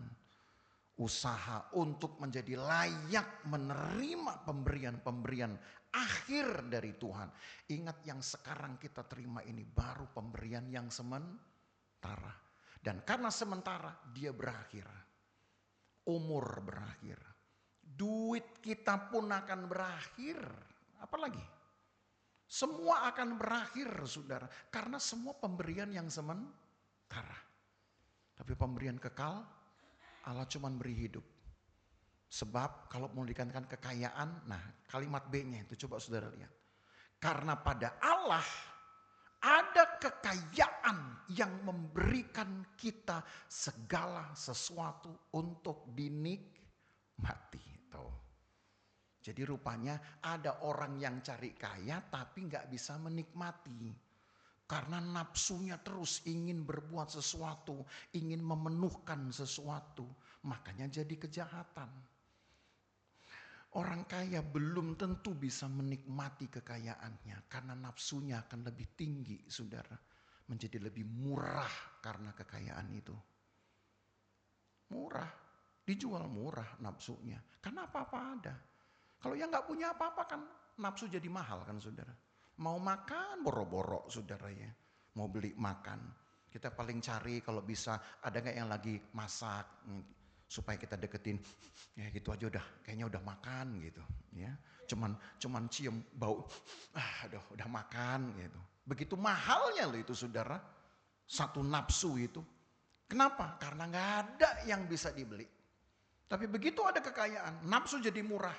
Usaha untuk menjadi layak menerima pemberian-pemberian akhir dari Tuhan. Ingat yang sekarang kita terima ini baru pemberian yang sementara. Dan karena sementara dia berakhir. Umur berakhir. Duit kita pun akan berakhir. Apalagi? Semua akan berakhir saudara. Karena semua pemberian yang sementara. Tapi pemberian kekal Allah cuma beri hidup. Sebab kalau mau dikatakan kekayaan, nah kalimat B-nya itu coba saudara lihat. Karena pada Allah ada kekayaan yang memberikan kita segala sesuatu untuk dinikmati. Tuh. Jadi rupanya ada orang yang cari kaya tapi gak bisa menikmati. Karena nafsunya terus ingin berbuat sesuatu, ingin memenuhkan sesuatu, makanya jadi kejahatan. Orang kaya belum tentu bisa menikmati kekayaannya karena nafsunya akan lebih tinggi, saudara. Menjadi lebih murah karena kekayaan itu. Murah, dijual murah nafsunya. Karena apa-apa ada. Kalau yang gak punya apa-apa kan nafsu jadi mahal kan saudara. Mau makan boro-boro saudara ya. Mau beli makan. Kita paling cari kalau bisa ada gak yang lagi masak. Supaya kita deketin. Ya gitu aja udah. Kayaknya udah makan gitu. Ya. Cuman cium bau. Aduh udah makan gitu. Begitu mahalnya loh itu saudara. Satu nafsu itu. Kenapa? Karena gak ada yang bisa dibeli. Tapi begitu ada kekayaan. Nafsu jadi murah.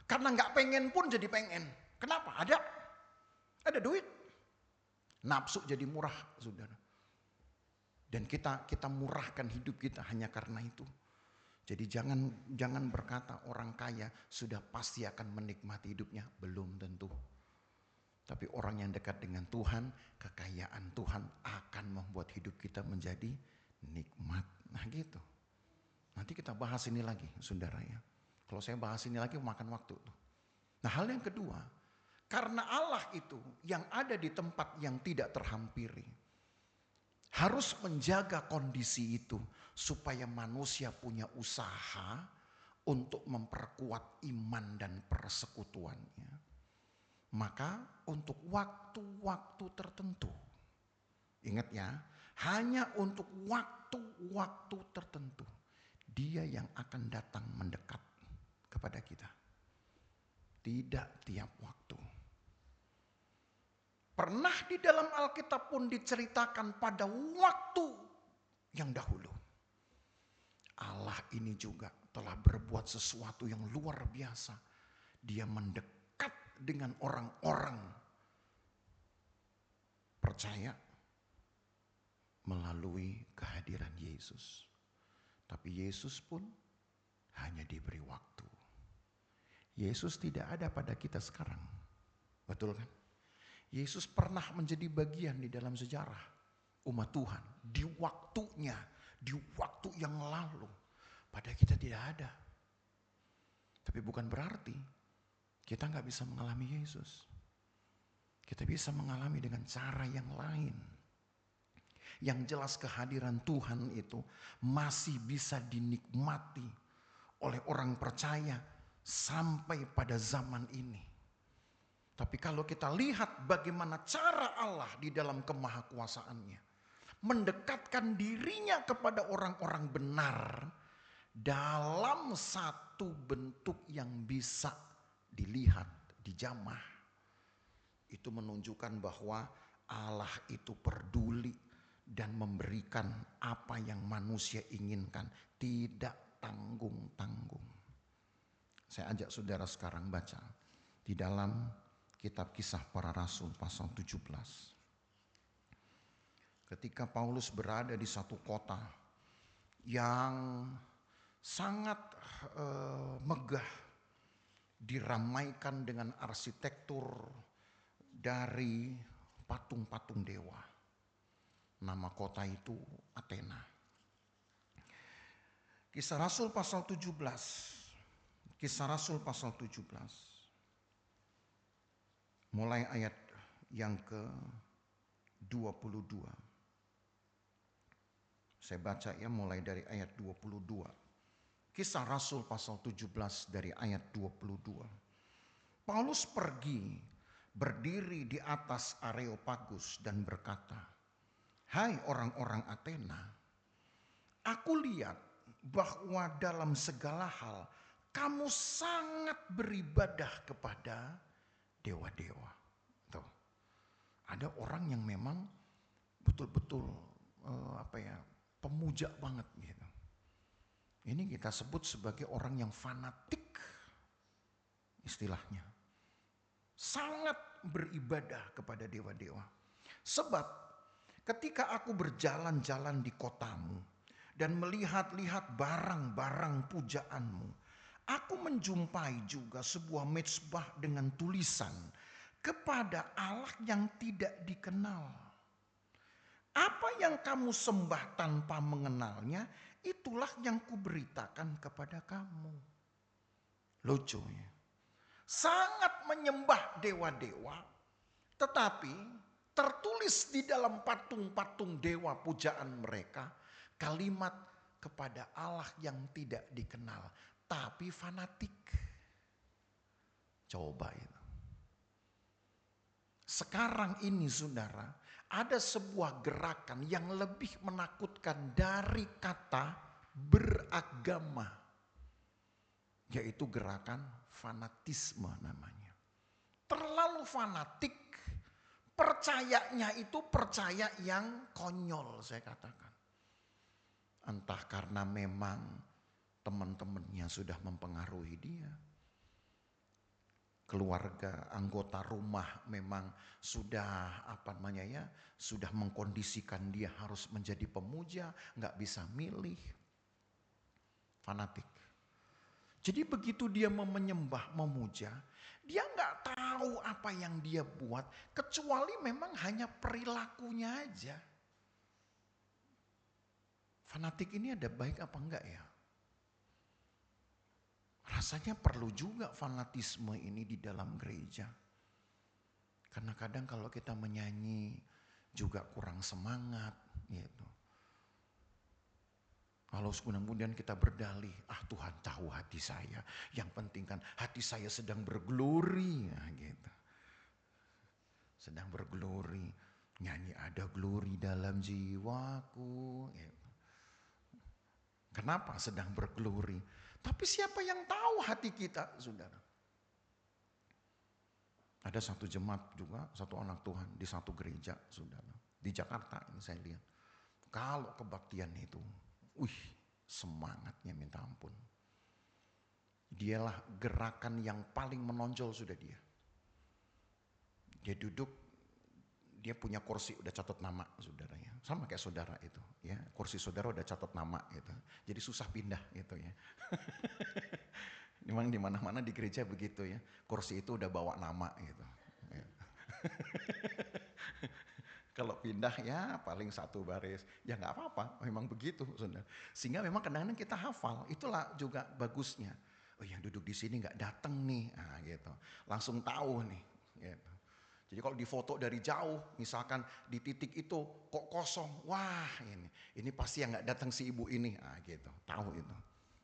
Karena gak pengen pun jadi pengen. Kenapa? Ada duit. Nafsu jadi murah, saudara. Dan kita murahkan hidup kita hanya karena itu. Jadi jangan berkata orang kaya sudah pasti akan menikmati hidupnya. Belum tentu. Tapi orang yang dekat dengan Tuhan, kekayaan Tuhan akan membuat hidup kita menjadi nikmat. Nah gitu. Nanti kita bahas ini lagi, saudara ya. Kalau saya bahas ini lagi makan waktu. Nah hal yang kedua. Karena Allah itu yang ada di tempat yang tidak terhampiri. Harus menjaga kondisi itu supaya manusia punya usaha untuk memperkuat iman dan persekutuannya. Maka untuk waktu-waktu tertentu, ingat ya, hanya untuk waktu-waktu tertentu Dia yang akan datang mendekat kepada kita. Tidak tiap waktu. Pernah di dalam Alkitab pun diceritakan pada waktu yang dahulu. Allah ini juga telah berbuat sesuatu yang luar biasa. Dia mendekat dengan orang-orang percaya melalui kehadiran Yesus. Tapi Yesus pun hanya diberi waktu. Yesus tidak ada pada kita sekarang. Betul kan? Yesus pernah menjadi bagian di dalam sejarah umat Tuhan. Di waktunya, di waktu yang lalu. Pada kita tidak ada. Tapi bukan berarti kita nggak bisa mengalami Yesus. Kita bisa mengalami dengan cara yang lain. Yang jelas kehadiran Tuhan itu masih bisa dinikmati oleh orang percaya sampai pada zaman ini. Tapi kalau kita lihat bagaimana cara Allah di dalam kemahakuasaannya mendekatkan dirinya kepada orang-orang benar dalam satu bentuk yang bisa dilihat, dijamah. Itu menunjukkan bahwa Allah itu peduli dan memberikan apa yang manusia inginkan, tidak tanggung-tanggung. Saya ajak saudara sekarang baca di dalam Kitab Kisah Para Rasul pasal 17. Ketika Paulus berada di satu kota yang sangat megah, diramaikan dengan arsitektur dari patung-patung dewa. Nama kota itu Athena. Kisah Rasul pasal 17. Kisah Rasul pasal 17. Mulai ayat yang ke-22. Saya baca ya mulai dari ayat 22. Kisah Rasul pasal 17 dari ayat 22. Paulus pergi berdiri di atas Areopagus dan berkata, "Hai orang-orang Athena, aku lihat bahwa dalam segala hal kamu sangat beribadah kepada dewa-dewa." Tuh. Ada orang yang memang betul-betul pemuja banget gitu. Ini kita sebut sebagai orang yang fanatik istilahnya. Sangat beribadah kepada dewa-dewa. Sebab ketika aku berjalan-jalan di kotamu dan melihat-lihat barang-barang pujaanmu, aku menjumpai juga sebuah mezbah dengan tulisan kepada Allah yang tidak dikenal. Apa yang kamu sembah tanpa mengenalnya, itulah yang kuberitakan kepada kamu. Lucu ya. Sangat menyembah dewa-dewa, tetapi tertulis di dalam patung-patung dewa pujaan mereka kalimat kepada Allah yang tidak dikenal, tapi fanatik. Coba itu. Sekarang ini saudara, ada sebuah gerakan yang lebih menakutkan dari kata beragama, yaitu gerakan fanatisme namanya. Terlalu fanatik, percayanya itu percaya yang konyol saya katakan. Entah karena memang teman-temannya sudah mempengaruhi dia. Keluarga, anggota rumah memang sudah sudah mengkondisikan dia harus menjadi pemuja, nggak bisa milih. Fanatik. Jadi begitu dia menyembah, memuja, dia nggak tahu apa yang dia buat, kecuali memang hanya perilakunya aja. Fanatik ini ada baik apa enggak ya? Rasanya perlu juga fanatisme ini di dalam gereja. Karena kadang kalau kita menyanyi juga kurang semangat, Gitu. Kalau kemudian kita berdalih, Tuhan tahu hati saya. Yang penting kan hati saya sedang berglori. Nah, gitu. Sedang berglori. Nyanyi ada glori dalam jiwaku. Gitu. Kenapa sedang berglori? Tapi siapa yang tahu hati kita, saudara? Ada satu jemaat juga, satu anak Tuhan di satu gereja, saudara. Di Jakarta ini saya lihat. Kalau kebaktian itu, semangatnya minta ampun. Dialah gerakan yang paling menonjol sudah dia. Dia duduk, dia punya kursi udah catat nama saudaranya. Sama kayak saudara itu, ya. Kursi saudara udah catat nama gitu. Jadi susah pindah gitu ya. Memang di mana-mana di gereja begitu ya. Kursi itu udah bawa nama gitu. Ya. Kalau pindah ya paling satu baris, ya nggak apa-apa, memang begitu, saudara. Sehingga memang kadang-kadang kita hafal, itulah juga bagusnya. Oh yang duduk di sini nggak datang nih, gitu. Langsung tahu nih, gitu. Jadi kalau difoto dari jauh, misalkan di titik itu kok kosong, wah ini pasti yang nggak datang si ibu ini, gitu. Tahu itu.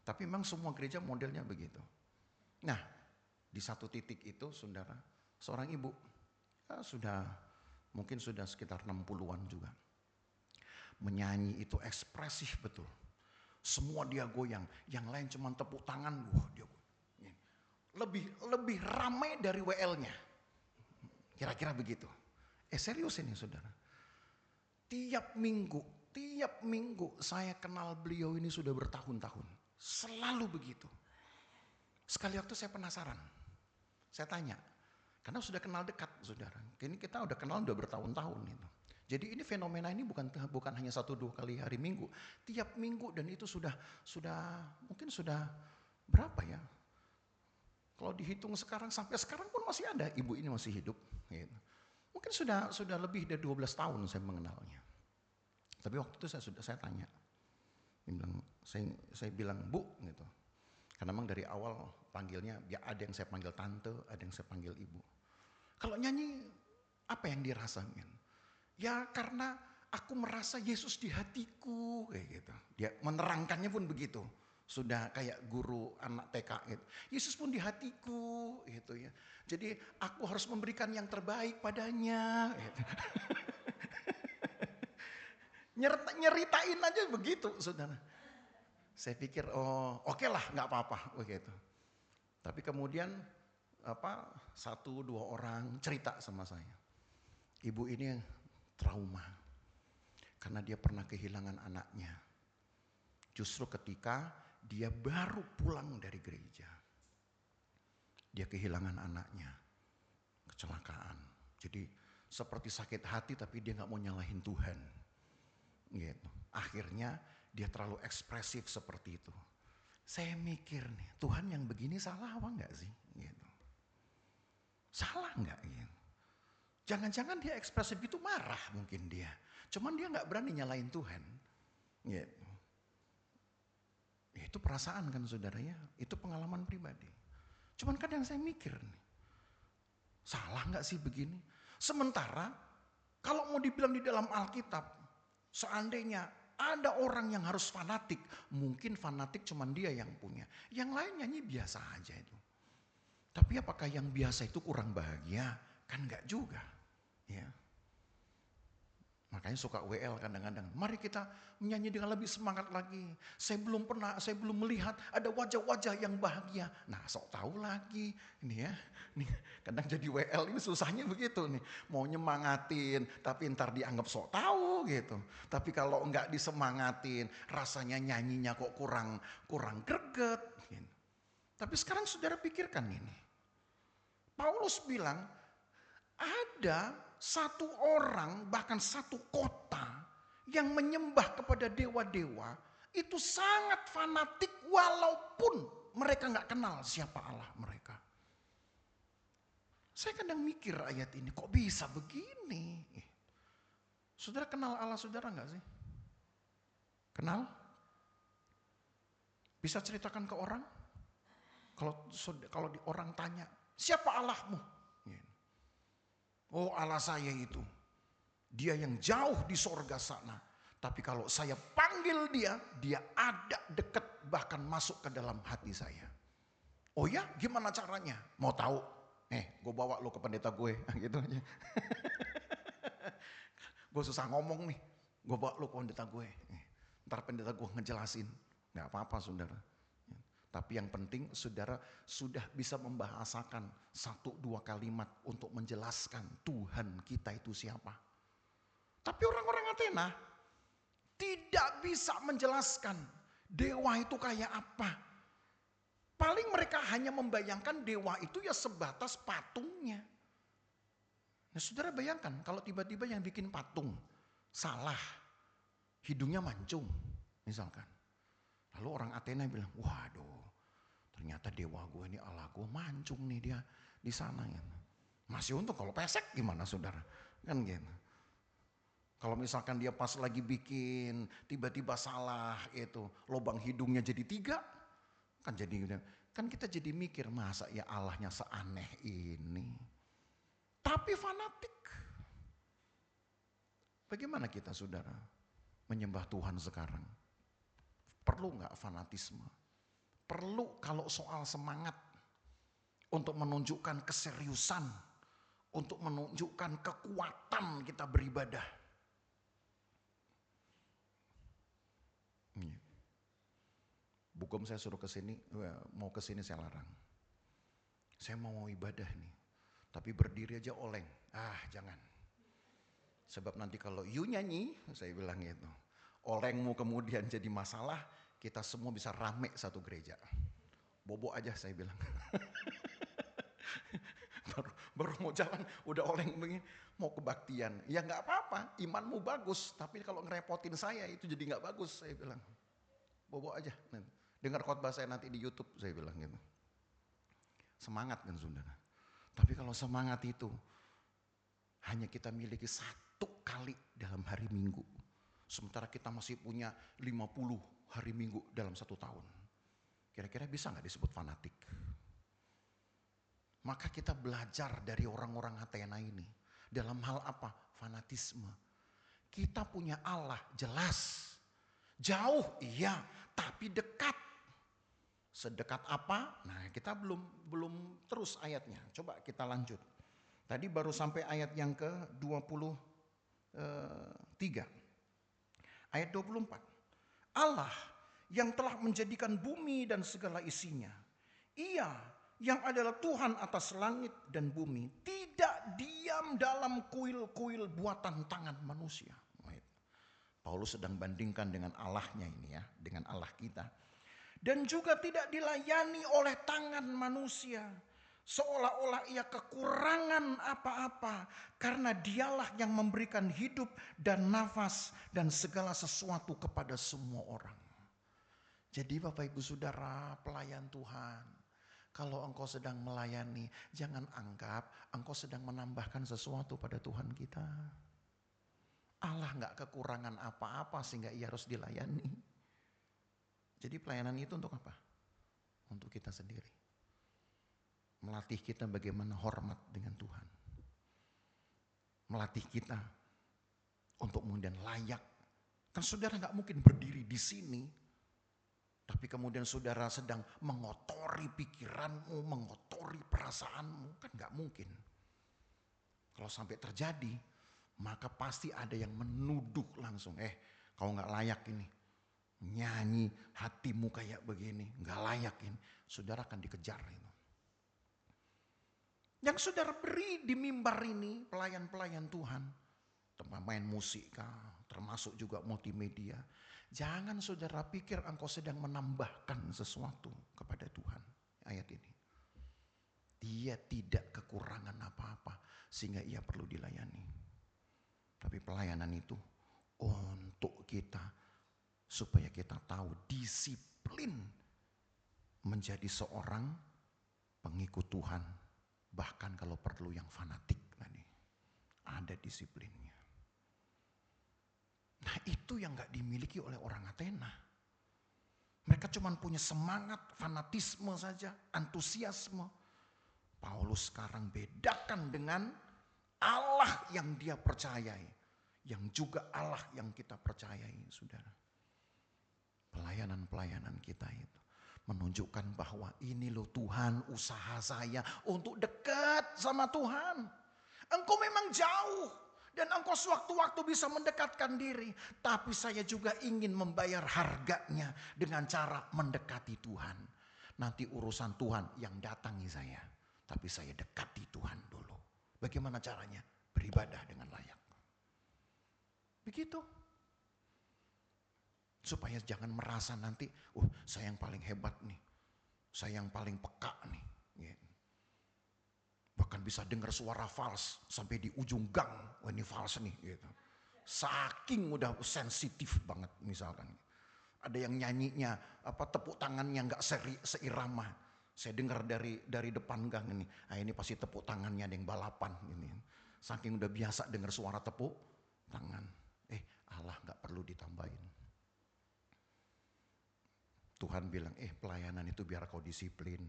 Tapi memang semua gereja modelnya begitu. Nah, di satu titik itu, saudara, seorang ibu mungkin sudah sekitar 60-an juga. Menyanyi itu ekspresif betul. Semua dia goyang, yang lain cuma tepuk tangan, dia goyang. Lebih ramai dari WL-nya. Kira-kira begitu. Serius ini saudara. Tiap minggu saya kenal beliau ini sudah bertahun-tahun. Selalu begitu. Sekali waktu saya penasaran. Saya tanya, karena sudah kenal dekat, saudara. Ini kita udah kenal udah bertahun-tahun itu. Jadi ini fenomena ini bukan hanya 1-2 kali hari Minggu. Tiap minggu dan itu sudah mungkin sudah berapa ya? Kalau dihitung sekarang sampai sekarang pun masih ada ibu ini masih hidup. Gitu. Mungkin sudah lebih dari 12 tahun saya mengenalnya. Tapi waktu itu saya tanya, saya bilang Bu gitu. Karena memang dari awal panggilnya, ya ada yang saya panggil tante, ada yang saya panggil ibu. Kalau nyanyi, apa yang dirasakan? Ya karena aku merasa Yesus di hatiku, kayak gitu. Dia menerangkannya pun begitu. Sudah kayak guru anak TK gitu. Yesus pun di hatiku, gitu ya. Jadi aku harus memberikan yang terbaik padanya. Gitu. Nyeritain aja begitu, saudara. Saya pikir, oke lah, nggak apa-apa, begitu. Tapi kemudian 1-2 orang cerita sama saya. Ibu ini trauma karena dia pernah kehilangan anaknya. Justru ketika dia baru pulang dari gereja, dia kehilangan anaknya, kecelakaan. Jadi seperti sakit hati tapi dia nggak mau nyalahin Tuhan. Gitu. Akhirnya dia terlalu ekspresif seperti itu. Saya mikir nih, Tuhan yang begini salah apa enggak sih? Gitu. Salah enggak? Gitu. Jangan-jangan dia ekspresif itu marah mungkin dia. Cuman dia enggak berani nyalain Tuhan. Gitu. Itu perasaan kan saudaranya, itu pengalaman pribadi. Cuman kadang saya mikir nih, salah enggak sih begini? Sementara kalau mau dibilang di dalam Alkitab, seandainya ada orang yang harus fanatik, mungkin fanatik cuman dia yang punya. Yang lain nyanyi biasa aja itu. Tapi apakah yang biasa itu kurang bahagia? Kan enggak juga. Ya. Makanya suka WL kadang-kadang. Mari kita menyanyi dengan lebih semangat lagi. Saya belum melihat ada wajah-wajah yang bahagia. Nah, sok tahu lagi. Ini ya. Nih, kadang jadi WL ini susahnya begitu nih. Mau nyemangatin, tapi ntar dianggap sok tahu gitu. Tapi kalau enggak disemangatin, rasanya nyanyinya kok kurang greget. Gitu. Tapi sekarang saudara pikirkan ini. Paulus bilang, ada satu orang bahkan satu kota yang menyembah kepada dewa-dewa itu sangat fanatik walaupun mereka nggak kenal siapa Allah mereka. Saya kadang mikir ayat ini kok bisa begini? Saudara kenal Allah saudara nggak sih? Kenal? Bisa ceritakan ke orang? Kalau orang tanya siapa Allahmu? Oh Allah saya itu, dia yang jauh di sorga sana. Tapi kalau saya panggil dia, dia ada dekat, bahkan masuk ke dalam hati saya. Oh ya, gimana caranya? Mau tahu? Gue bawa lo ke pendeta gue, gitu aja. Gue susah ngomong nih, gue bawa lo ke pendeta gue. Ntar pendeta gue ngejelasin. Gak apa-apa saudara. Tapi yang penting saudara sudah bisa membahasakan 1-2 kalimat untuk menjelaskan Tuhan kita itu siapa. Tapi orang-orang Athena tidak bisa menjelaskan dewa itu kayak apa. Paling mereka hanya membayangkan dewa itu ya sebatas patungnya. Nah saudara bayangkan kalau tiba-tiba yang bikin patung salah, hidungnya mancung misalkan. Lalu orang Athena bilang, waduh ternyata dewa gue ini, Allah gue mancung nih dia di sana. Masih untung, kalau pesek gimana saudara? Kan gitu. Kalau misalkan dia pas lagi bikin tiba-tiba salah itu lubang hidungnya jadi 3, kan kita jadi mikir masa ya Allahnya seaneh ini. Tapi fanatik. Bagaimana kita saudara menyembah Tuhan sekarang? Perlu nggak fanatisme? Perlu kalau soal semangat untuk menunjukkan keseriusan, untuk menunjukkan kekuatan kita beribadah. Bukom saya suruh kesini, mau kesini saya larang. Saya mau ibadah nih, tapi berdiri aja oleng. Jangan. Sebab nanti kalau you nyanyi, saya bilang gitu, olengmu kemudian jadi masalah, kita semua bisa rame satu gereja. Bobo aja saya bilang. baru mau jalan udah oleng begini, mau kebaktian. Ya nggak apa-apa, imanmu bagus, tapi kalau ngerepotin saya itu jadi nggak bagus, saya bilang. Bobo aja. Dengar khotbah saya nanti di YouTube, saya bilang gitu. Semangat kan saudara. Tapi kalau semangat itu hanya kita miliki 1 kali dalam hari Minggu. Sementara kita masih punya 50 hari Minggu dalam 1 tahun. Kira-kira bisa gak disebut fanatik? Maka kita belajar dari orang-orang Athena ini. Dalam hal apa? Fanatisme. Kita punya Allah jelas. Jauh iya, tapi dekat. Sedekat apa? Nah kita belum terus ayatnya. Coba kita lanjut. Tadi baru sampai ayat yang ke-23. Ayat 24. Allah yang telah menjadikan bumi dan segala isinya. Ia yang adalah Tuhan atas langit dan bumi. Tidak diam dalam kuil-kuil buatan tangan manusia. Paulus sedang bandingkan dengan Allahnya ini ya. Dengan Allah kita. Dan juga tidak dilayani oleh tangan manusia. Seolah-olah ia kekurangan apa-apa. Karena dialah yang memberikan hidup dan nafas dan segala sesuatu kepada semua orang. Jadi Bapak Ibu Saudara pelayan Tuhan. Kalau engkau sedang melayani, jangan anggap engkau sedang menambahkan sesuatu pada Tuhan kita. Allah gak kekurangan apa-apa sehingga ia harus dilayani. Jadi pelayanan itu untuk apa? Untuk kita sendiri. Melatih kita bagaimana hormat dengan Tuhan. Melatih kita untuk kemudian layak. Kan saudara gak mungkin berdiri di sini, tapi kemudian saudara sedang mengotori pikiranmu, mengotori perasaanmu. Kan gak mungkin. Kalau sampai terjadi, maka pasti ada yang menuduh langsung. Kau gak layak ini. Nyanyi hatimu kayak begini, gak layak ini. Saudara akan dikejar itu. Yang saudara beri di mimbar ini, pelayan-pelayan Tuhan. Tempat main musik, termasuk juga multimedia. Jangan saudara pikir engkau sedang menambahkan sesuatu kepada Tuhan. Ayat ini. Dia tidak kekurangan apa-apa sehingga ia perlu dilayani. Tapi pelayanan itu untuk kita. Supaya kita tahu disiplin menjadi seorang pengikut Tuhan. Bahkan kalau perlu yang fanatik tadi. Ada disiplinnya. Nah itu yang gak dimiliki oleh orang Athena. Mereka cuma punya semangat, fanatisme saja, antusiasme. Paulus sekarang bedakan dengan Allah yang dia percayai. yang juga Allah yang kita percayai, saudara. Pelayanan-pelayanan kita itu menunjukkan bahwa ini loh Tuhan, usaha saya untuk dekat sama Tuhan. Engkau memang jauh dan engkau sewaktu-waktu bisa mendekatkan diri, tapi saya juga ingin membayar harganya dengan cara mendekati Tuhan. Nanti urusan Tuhan yang datangi saya, tapi saya dekati Tuhan dulu. Bagaimana caranya? Beribadah dengan layak. Begitu. Supaya jangan merasa nanti, saya yang paling hebat nih. Saya yang paling peka nih. Gitu. Bahkan bisa dengar suara fals sampai di ujung gang. Wah, ini fals nih. Gitu. Saking udah sensitif banget misalkan. Ada yang nyanyinya, tepuk tangannya nggak seirama. Saya dengar dari depan gang ini. Ini pasti tepuk tangannya ada yang balapan. Ini. Saking udah biasa dengar suara tepuk tangan. Allah nggak perlu ditambahin. Tuhan bilang, pelayanan itu biar kau disiplin,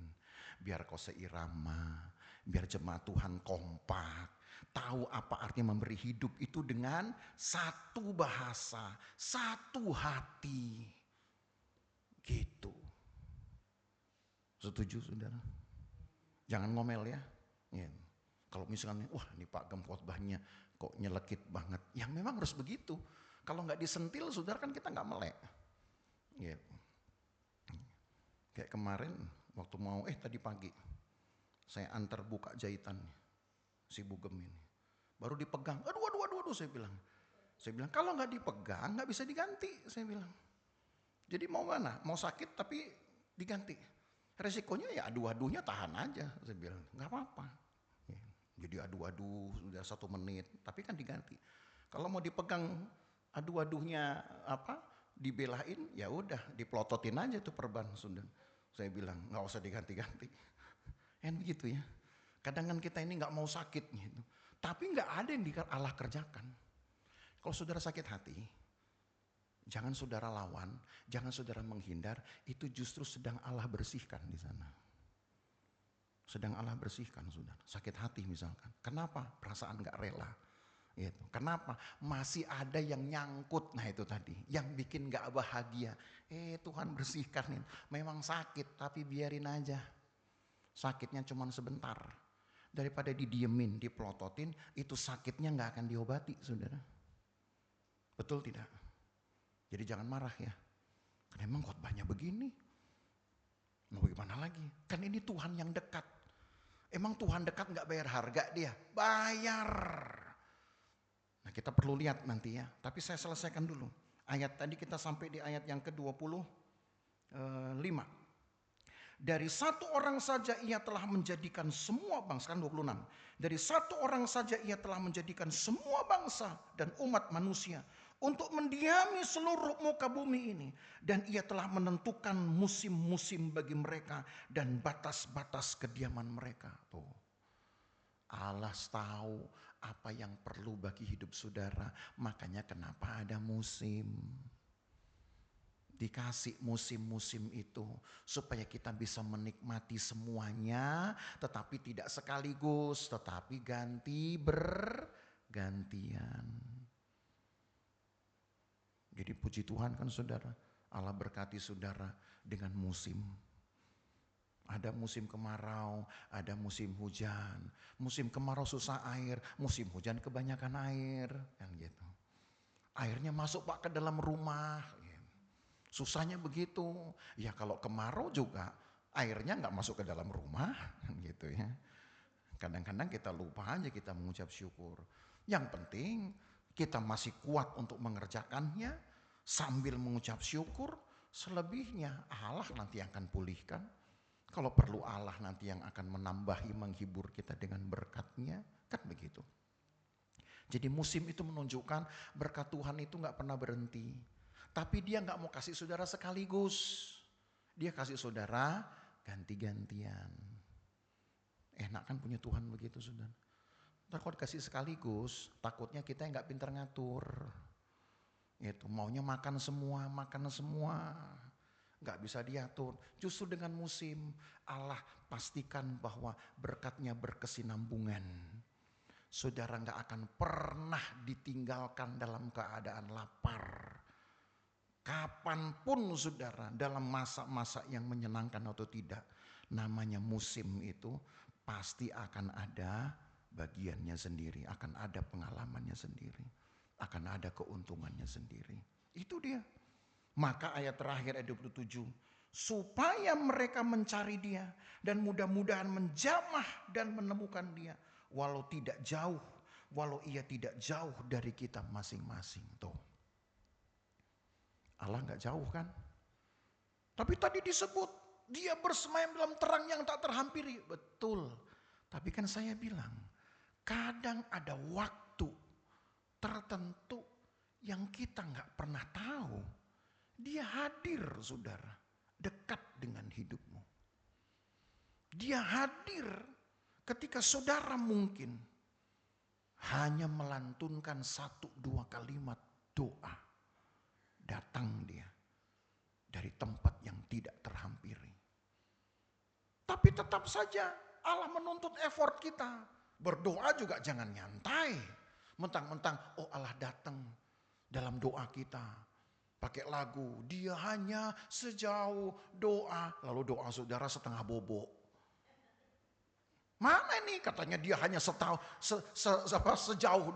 biar kau seirama, biar jemaat Tuhan kompak, tahu apa artinya memberi hidup itu dengan satu bahasa, satu hati. Gitu. Setuju saudara? Jangan ngomel ya. Kalau misalnya, ini Pak Gem khotbahnya kok nyelekit banget. Yang memang harus begitu. Kalau nggak disentil saudara kan kita nggak melek. Gitu. Kayak kemarin waktu mau tadi pagi saya antar buka jahitan si Bugem ini. Baru dipegang, aduh saya bilang. Saya bilang kalau nggak dipegang nggak bisa diganti, saya bilang. Jadi mau mana? Mau sakit tapi diganti. Resikonya ya adu-adunya tahan aja, saya bilang. Nggak apa-apa. Jadi adu-adu sudah 1 menit, tapi kan diganti. Kalau mau dipegang adu-adunya dibelain, ya udah dipelototin aja tuh perban sudah. Saya bilang nggak usah diganti-ganti. Begitu ya. Kadang kan kita ini nggak mau sakit gitu. Tapi nggak ada yang Allah kerjakan. Kalau saudara sakit hati, jangan saudara lawan, jangan saudara menghindar. Itu justru sedang Allah bersihkan di sana. Sedang Allah bersihkan saudara. Sakit hati misalkan. Kenapa? Perasaan nggak rela. Gitu. Kenapa? Masih ada yang nyangkut. Nah itu tadi. Yang bikin gak bahagia. Tuhan bersihkan. Memang sakit tapi biarin aja. Sakitnya cuma sebentar. Daripada didiemin, dipelototin. Itu sakitnya gak akan diobati saudara. Betul tidak? Jadi jangan marah ya. Kan emang khotbahnya begini. Mau gimana lagi? Kan ini Tuhan yang dekat. Emang Tuhan dekat gak bayar harga dia? Bayar. Nah kita perlu lihat nanti ya, tapi saya selesaikan dulu. Ayat tadi kita sampai di ayat yang ke-25. Dari satu orang saja ia telah menjadikan semua bangsa, kan 26. Dari satu orang saja ia telah menjadikan semua bangsa dan umat manusia untuk mendiami seluruh muka bumi ini. Dan ia telah menentukan musim-musim bagi mereka dan batas-batas kediaman mereka. Tuh. Allah tahu apa yang perlu bagi hidup saudara. Makanya kenapa ada musim. Dikasih musim-musim itu supaya kita bisa menikmati semuanya, tetapi tidak sekaligus, tetapi bergantian. Jadi puji Tuhan kan saudara, Allah berkati saudara dengan musim. Ada musim kemarau, ada musim hujan. Musim kemarau susah air, musim hujan kebanyakan air, kan gitu. Airnya masuk Pak ke dalam rumah. Susahnya begitu. Ya kalau kemarau juga airnya nggak masuk ke dalam rumah, kan gitu ya. Kadang-kadang kita lupa aja kita mengucap syukur. Yang penting kita masih kuat untuk mengerjakannya sambil mengucap syukur. Selebihnya Allah nanti akan pulihkan. Kalau perlu Allah nanti yang akan menambahi, menghibur kita dengan berkat-Nya, kan begitu. Jadi musim itu menunjukkan berkat Tuhan itu gak pernah berhenti. Tapi dia gak mau kasih saudara sekaligus. Dia kasih saudara ganti-gantian. Enak kan punya Tuhan begitu saudara. Ntar kalau dikasih sekaligus, takutnya kita yang gak pintar ngatur. Itu maunya makan semua. Gak bisa diatur. Justru dengan musim Allah pastikan bahwa berkatnya berkesinambungan. saudara nggak akan pernah ditinggalkan dalam keadaan lapar. Kapanpun saudara, dalam masa-masa yang menyenangkan atau tidak, namanya musim itu pasti akan ada bagiannya sendiri, akan ada pengalamannya sendiri, akan ada keuntungannya sendiri. Itu dia. Maka ayat terakhir ayat 27, supaya mereka mencari dia dan mudah-mudahan menjamah dan menemukan dia, walau tidak jauh, walau ia tidak jauh dari kita masing-masing. Tuh. Allah nggak jauh kan? Tapi tadi disebut dia bersemayam dalam terang yang tak terhampiri. Betul. Tapi kan saya bilang, kadang ada waktu tertentu yang kita nggak pernah tahu. Dia hadir, saudara, dekat dengan hidupmu. Dia hadir ketika saudara mungkin hanya melantunkan 1-2 kalimat doa. Datang dia dari tempat yang tidak terhampiri. Tapi tetap saja Allah menuntut effort kita. Berdoa juga jangan nyantai. Mentang-mentang oh Allah datang dalam doa kita. Pakai lagu, dia hanya sejauh doa. Lalu doa saudara setengah bobo. Mana nih katanya dia hanya sejauh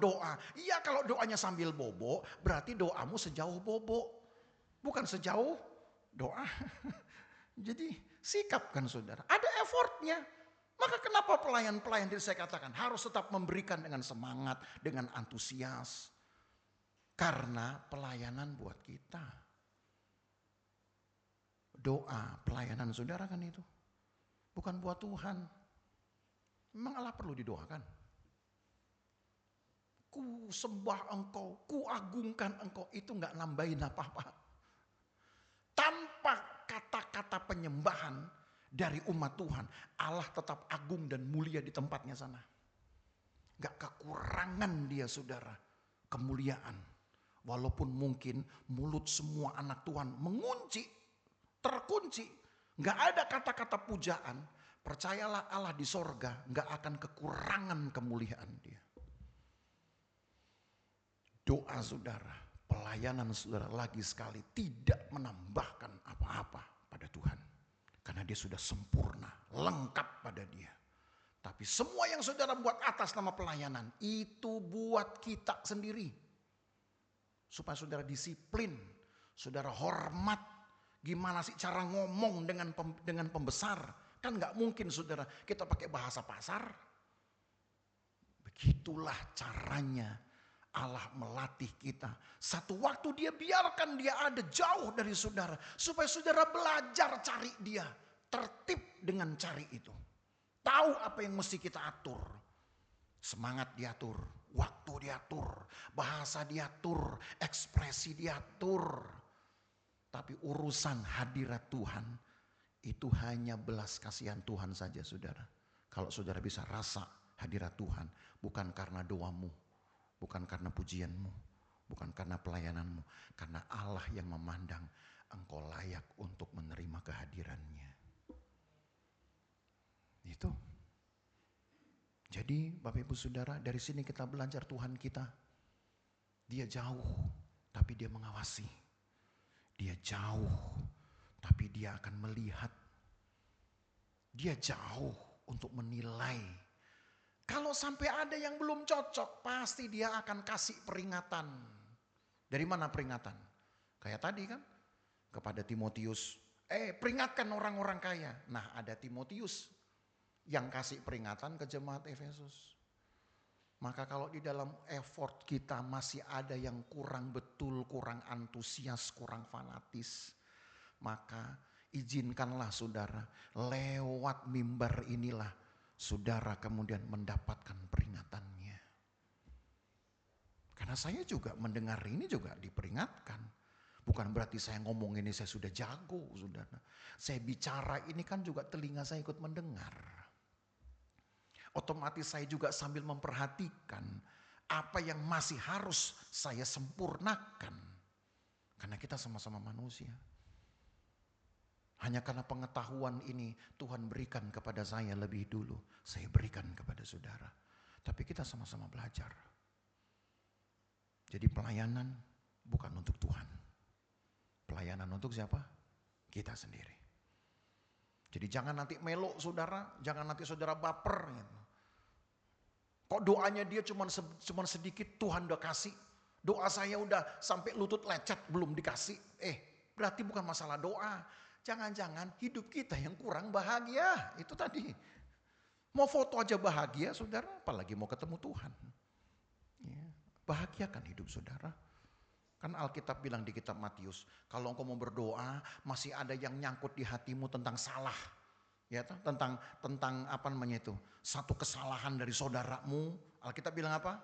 doa. Iya kalau doanya sambil bobo berarti doamu sejauh bobo. Bukan sejauh doa. Jadi sikapkan saudara. Ada effortnya. Maka kenapa pelayan-pelayan tadi saya katakan harus tetap memberikan dengan semangat, dengan antusias. Karena pelayanan buat kita. Doa, pelayanan saudara kan itu. Bukan buat Tuhan. Memang Allah perlu didoakan. Ku sembah engkau, ku agungkan engkau. Itu gak nambahin apa-apa. Tanpa kata-kata penyembahan dari umat Tuhan, Allah tetap agung dan mulia di tempatnya sana. Gak kekurangan dia saudara, kemuliaan. Walaupun mungkin mulut semua anak Tuhan mengunci, terkunci. Gak ada kata-kata pujaan. Percayalah Allah di sorga gak akan kekurangan kemuliaan dia. Doa saudara, pelayanan saudara lagi sekali tidak menambahkan apa-apa pada Tuhan. Karena dia sudah sempurna, lengkap pada dia. Tapi semua yang saudara buat atas nama pelayanan, itu buat kita sendiri. Supaya saudara disiplin, saudara hormat. Gimana sih cara ngomong dengan pembesar? Kan gak mungkin saudara kita pakai bahasa pasar. Begitulah caranya Allah melatih kita. Satu waktu dia biarkan dia ada jauh dari saudara. Supaya saudara belajar cari dia. Tertib dengan cari itu. Tahu apa yang mesti kita atur. Semangat diatur. Waktu diatur. Bahasa diatur. Ekspresi diatur. Tapi urusan hadirat Tuhan. Itu hanya belas kasihan Tuhan saja saudara. Kalau saudara bisa rasa hadirat Tuhan. Bukan karena doamu. Bukan karena pujianmu. Bukan karena pelayananmu. Karena Allah yang memandang engkau layak untuk menerima kehadirannya. Itu. Jadi Bapak Ibu Saudara, dari sini kita belajar Tuhan kita. Dia jauh, tapi dia mengawasi. Dia jauh, tapi dia akan melihat. Dia jauh untuk menilai. Kalau sampai ada yang belum cocok, pasti dia akan kasih peringatan. Dari mana peringatan? Kayak tadi kan, kepada Timotius. Peringatkan orang-orang kaya. Nah ada Timotius yang kasih peringatan ke jemaat Efesus. Maka kalau di dalam effort kita masih ada yang kurang betul, kurang antusias, kurang fanatis. Maka izinkanlah saudara, lewat mimbar inilah saudara kemudian mendapatkan peringatannya. Karena saya juga mendengar ini juga diperingatkan. Bukan berarti saya ngomong ini saya sudah jago saudara. Saya bicara ini kan juga telinga saya ikut mendengar. Otomatis saya juga sambil memperhatikan apa yang masih harus saya sempurnakan. Karena kita sama-sama manusia. Hanya karena pengetahuan ini Tuhan berikan kepada saya lebih dulu. Saya berikan kepada saudara. Tapi kita sama-sama belajar. Jadi pelayanan bukan untuk Tuhan. Pelayanan untuk siapa? Kita sendiri. Jadi jangan nanti melo saudara, jangan nanti saudara baper. Gitu. Kok doanya dia cuma sedikit, Tuhan udah kasih. Doa saya udah sampai lutut lecet belum dikasih. Berarti bukan masalah doa. Jangan-jangan hidup kita yang kurang bahagia. Itu tadi. Mau foto aja bahagia saudara, apalagi mau ketemu Tuhan. Ya, bahagiakan hidup saudara. Kan Alkitab bilang di kitab Matius, kalau engkau mau berdoa masih ada yang nyangkut di hatimu tentang salah. Ya, tentang apa namanya itu? Satu kesalahan dari saudaramu. Alkitab bilang apa?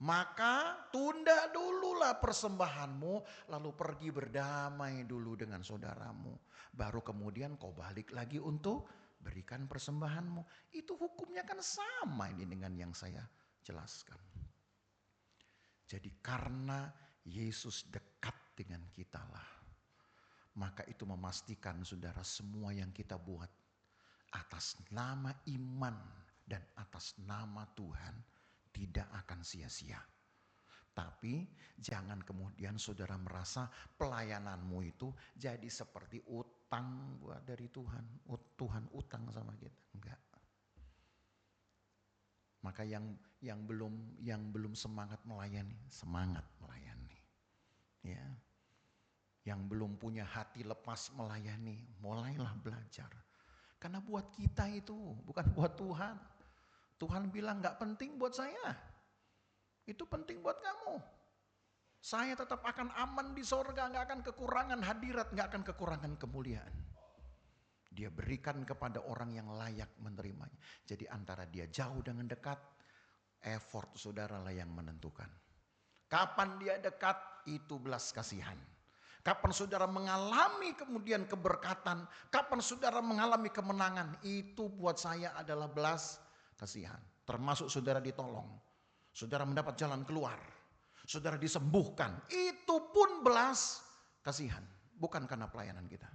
Maka tunda dululah persembahanmu, lalu pergi berdamai dulu dengan saudaramu. Baru kemudian kau balik lagi untuk berikan persembahanmu. Itu hukumnya kan sama ini dengan yang saya jelaskan. Jadi karena Yesus dekat dengan kita lah, maka itu memastikan saudara semua yang kita buat atas nama iman dan atas nama Tuhan tidak akan sia-sia. Tapi jangan kemudian saudara merasa pelayananmu itu jadi seperti utang buat dari Tuhan. Tuhan utang sama kita. Enggak. Maka yang belum semangat melayani, semangat melayani. Ya. Yang belum punya hati lepas melayani, mulailah belajar. Karena buat kita itu, bukan buat Tuhan. Tuhan bilang gak penting buat saya. Itu penting buat kamu. Saya tetap akan aman di sorga, gak akan kekurangan hadirat, gak akan kekurangan kemuliaan. Dia berikan kepada orang yang layak menerimanya. Jadi antara dia jauh dengan dekat, effort saudara lah yang menentukan. Kapan dia dekat, itu belas kasihan. Kapan saudara mengalami kemudian keberkatan, kapan saudara mengalami kemenangan, itu buat saya adalah belas kasihan. Termasuk saudara ditolong, saudara mendapat jalan keluar, saudara disembuhkan, itu pun belas kasihan. Bukan karena pelayanan kita.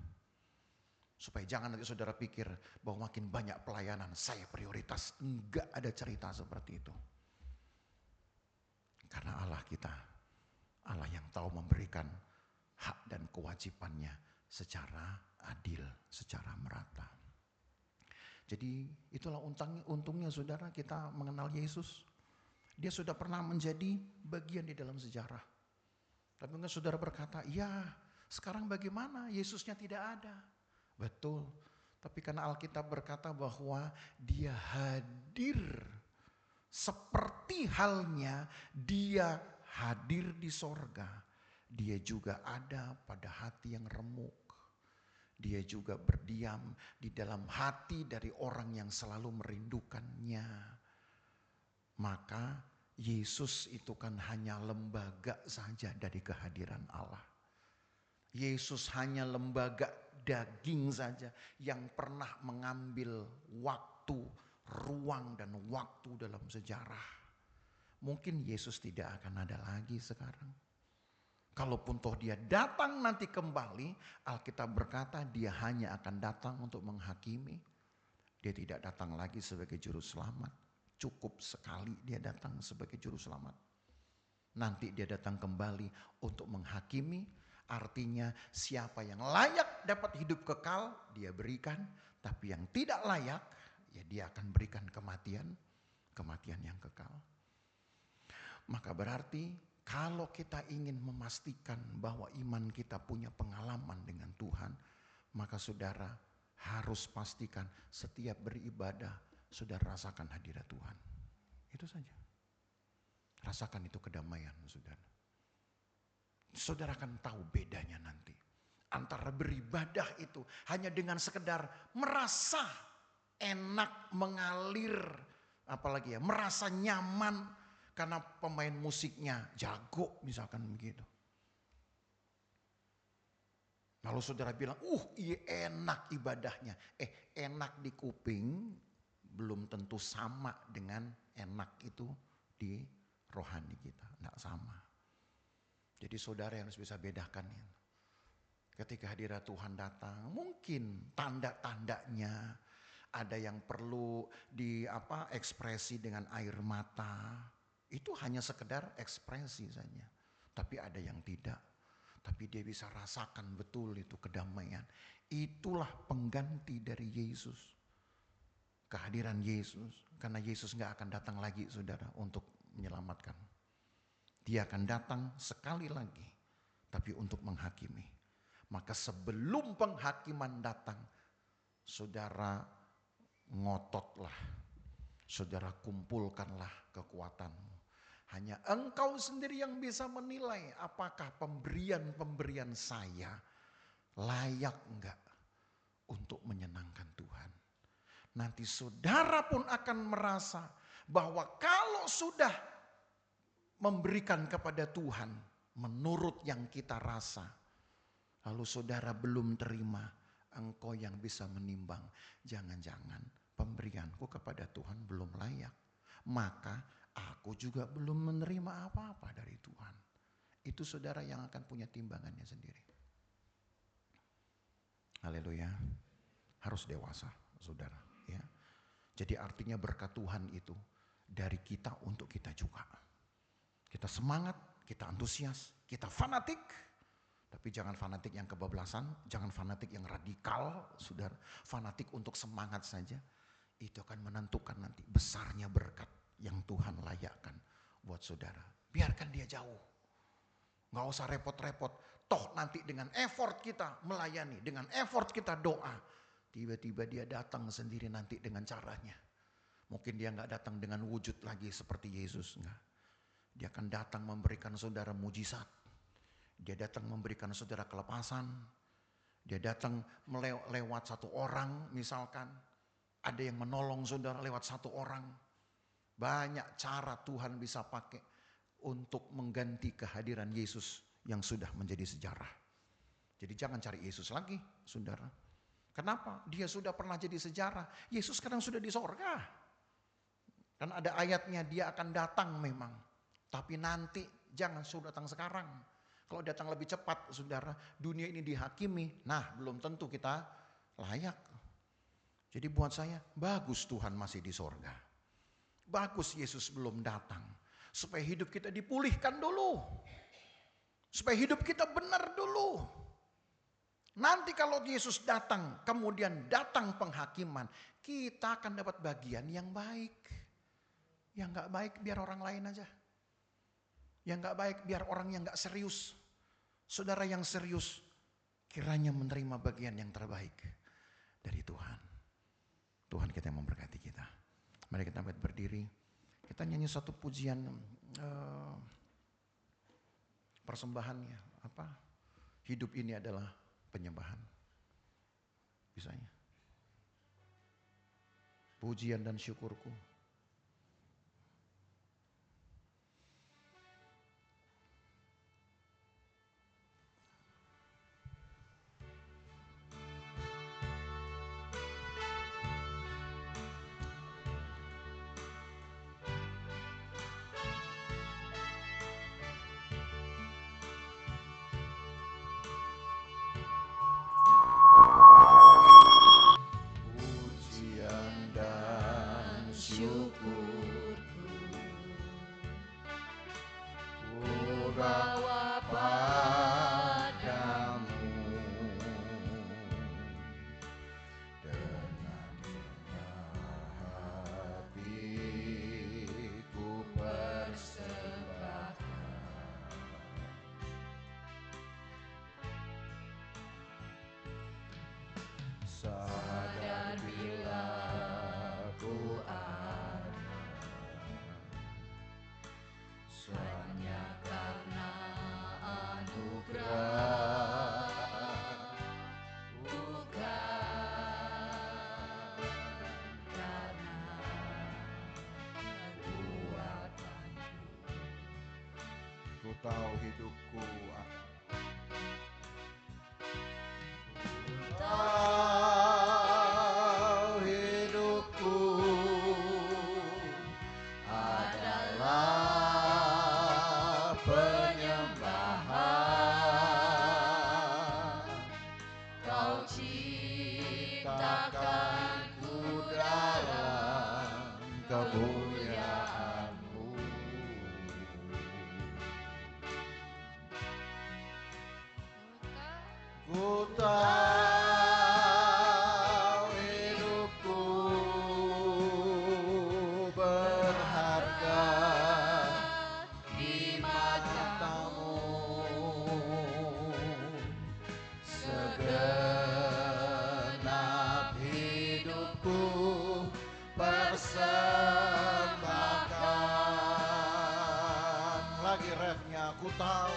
Supaya jangan nanti saudara pikir bahwa makin banyak pelayanan, saya prioritas. Enggak ada cerita seperti itu. Karena Allah kita, Allah yang tahu memberikan hak dan kewajibannya secara adil, secara merata. Jadi itulah untungnya saudara kita mengenal Yesus. Dia sudah pernah menjadi bagian di dalam sejarah. Tapi mungkin saudara berkata, ya sekarang bagaimana Yesusnya tidak ada. Betul, tapi karena Alkitab berkata bahwa dia hadir seperti halnya dia hadir di sorga. Dia juga ada pada hati yang remuk. Dia juga berdiam di dalam hati dari orang yang selalu merindukannya. Maka Yesus itu kan hanya lembaga saja dari kehadiran Allah. Yesus hanya lembaga daging saja yang pernah mengambil waktu, ruang dan waktu dalam sejarah. Mungkin Yesus tidak akan ada lagi sekarang. Kalaupun toh dia datang nanti kembali, Alkitab berkata dia hanya akan datang untuk menghakimi. Dia tidak datang lagi sebagai juru selamat. Cukup sekali dia datang sebagai juru selamat. Nanti dia datang kembali untuk menghakimi. Artinya siapa yang layak dapat hidup kekal, dia berikan. Tapi yang tidak layak, ya dia akan berikan kematian yang kekal. Maka berarti kalau kita ingin memastikan bahwa iman kita punya pengalaman dengan Tuhan, maka saudara harus pastikan setiap beribadah, saudara rasakan hadirat Tuhan. Itu saja. Rasakan itu kedamaian, saudara. Saudara akan tahu bedanya nanti. Antara beribadah itu hanya dengan sekedar merasa enak mengalir, apalagi ya, merasa nyaman karena pemain musiknya jago misalkan begitu. Lalu saudara bilang, iya enak ibadahnya. Enak di kuping belum tentu sama dengan enak itu di rohani kita. Enggak sama. Jadi saudara yang harus bisa bedakan ya. Ketika hadirat Tuhan datang, mungkin tanda-tandanya Ada yang perlu ekspresi dengan air mata. Itu hanya sekedar ekspresi saja. Tapi ada yang tidak. Tapi dia bisa rasakan betul itu kedamaian. Itulah pengganti dari Yesus. Kehadiran Yesus. Karena Yesus gak akan datang lagi saudara untuk menyelamatkan. Dia akan datang sekali lagi. Tapi untuk menghakimi. Maka sebelum penghakiman datang. Saudara ngototlah. Saudara kumpulkanlah kekuatanmu. Hanya engkau sendiri yang bisa menilai apakah pemberian-pemberian saya layak enggak untuk menyenangkan Tuhan. Nanti saudara pun akan merasa bahwa kalau sudah memberikan kepada Tuhan menurut yang kita rasa, lalu saudara belum terima, engkau yang bisa menimbang. Jangan-jangan pemberianku kepada Tuhan belum layak. Maka aku juga belum menerima apa-apa dari Tuhan. Itu saudara yang akan punya timbangannya sendiri. Haleluya. Harus dewasa saudara. Ya. Jadi artinya berkat Tuhan itu dari kita untuk kita juga. Kita semangat, kita antusias, kita fanatik. Tapi jangan fanatik yang kebablasan, jangan fanatik yang radikal, saudara. Fanatik untuk semangat saja. Itu akan menentukan nanti besarnya berkat yang Tuhan layakkan buat saudara. Biarkan dia jauh. Gak usah repot-repot. Toh nanti dengan effort kita melayani, dengan effort kita doa. Tiba-tiba dia datang sendiri nanti dengan caranya. Mungkin dia gak datang dengan wujud lagi seperti Yesus. Enggak. Dia akan datang memberikan saudara mujizat. Dia datang memberikan saudara kelepasan. Dia datang lewat satu orang misalkan. Ada yang menolong saudara lewat satu orang. Banyak cara Tuhan bisa pakai untuk mengganti kehadiran Yesus yang sudah menjadi sejarah. Jadi jangan cari Yesus lagi, saudara. Kenapa? Dia sudah pernah jadi sejarah. Yesus sekarang sudah di sorga. Kan ada ayatnya dia akan datang memang. Tapi nanti jangan suruh datang sekarang. Kalau datang lebih cepat, saudara, dunia ini dihakimi. Nah, belum tentu kita layak. Jadi buat saya, bagus Tuhan masih di sorga. Bagus Yesus belum datang. Supaya hidup kita dipulihkan dulu. Supaya hidup kita benar dulu. Nanti kalau Yesus datang, kemudian datang penghakiman, kita akan dapat bagian yang baik. Yang gak baik biar orang lain aja. Yang gak baik biar orang yang gak serius. Saudara yang serius, kiranya menerima bagian yang terbaik dari Tuhan. Tuhan kita yang memberkati kita. Mari kita berdiri. Kita nyanyi satu pujian persembahannya. Apa? Hidup ini adalah penyembahan. Bisanya. Pujian dan syukurku. Sadar bila ku ada hanya karena anugerah, bukan karena perbuatanku. Ku tahu hidupku akan ciptakanku tahu hidupku berharga di matamu, segenap hidupku persembahkan. Lagi refnya, ku tahu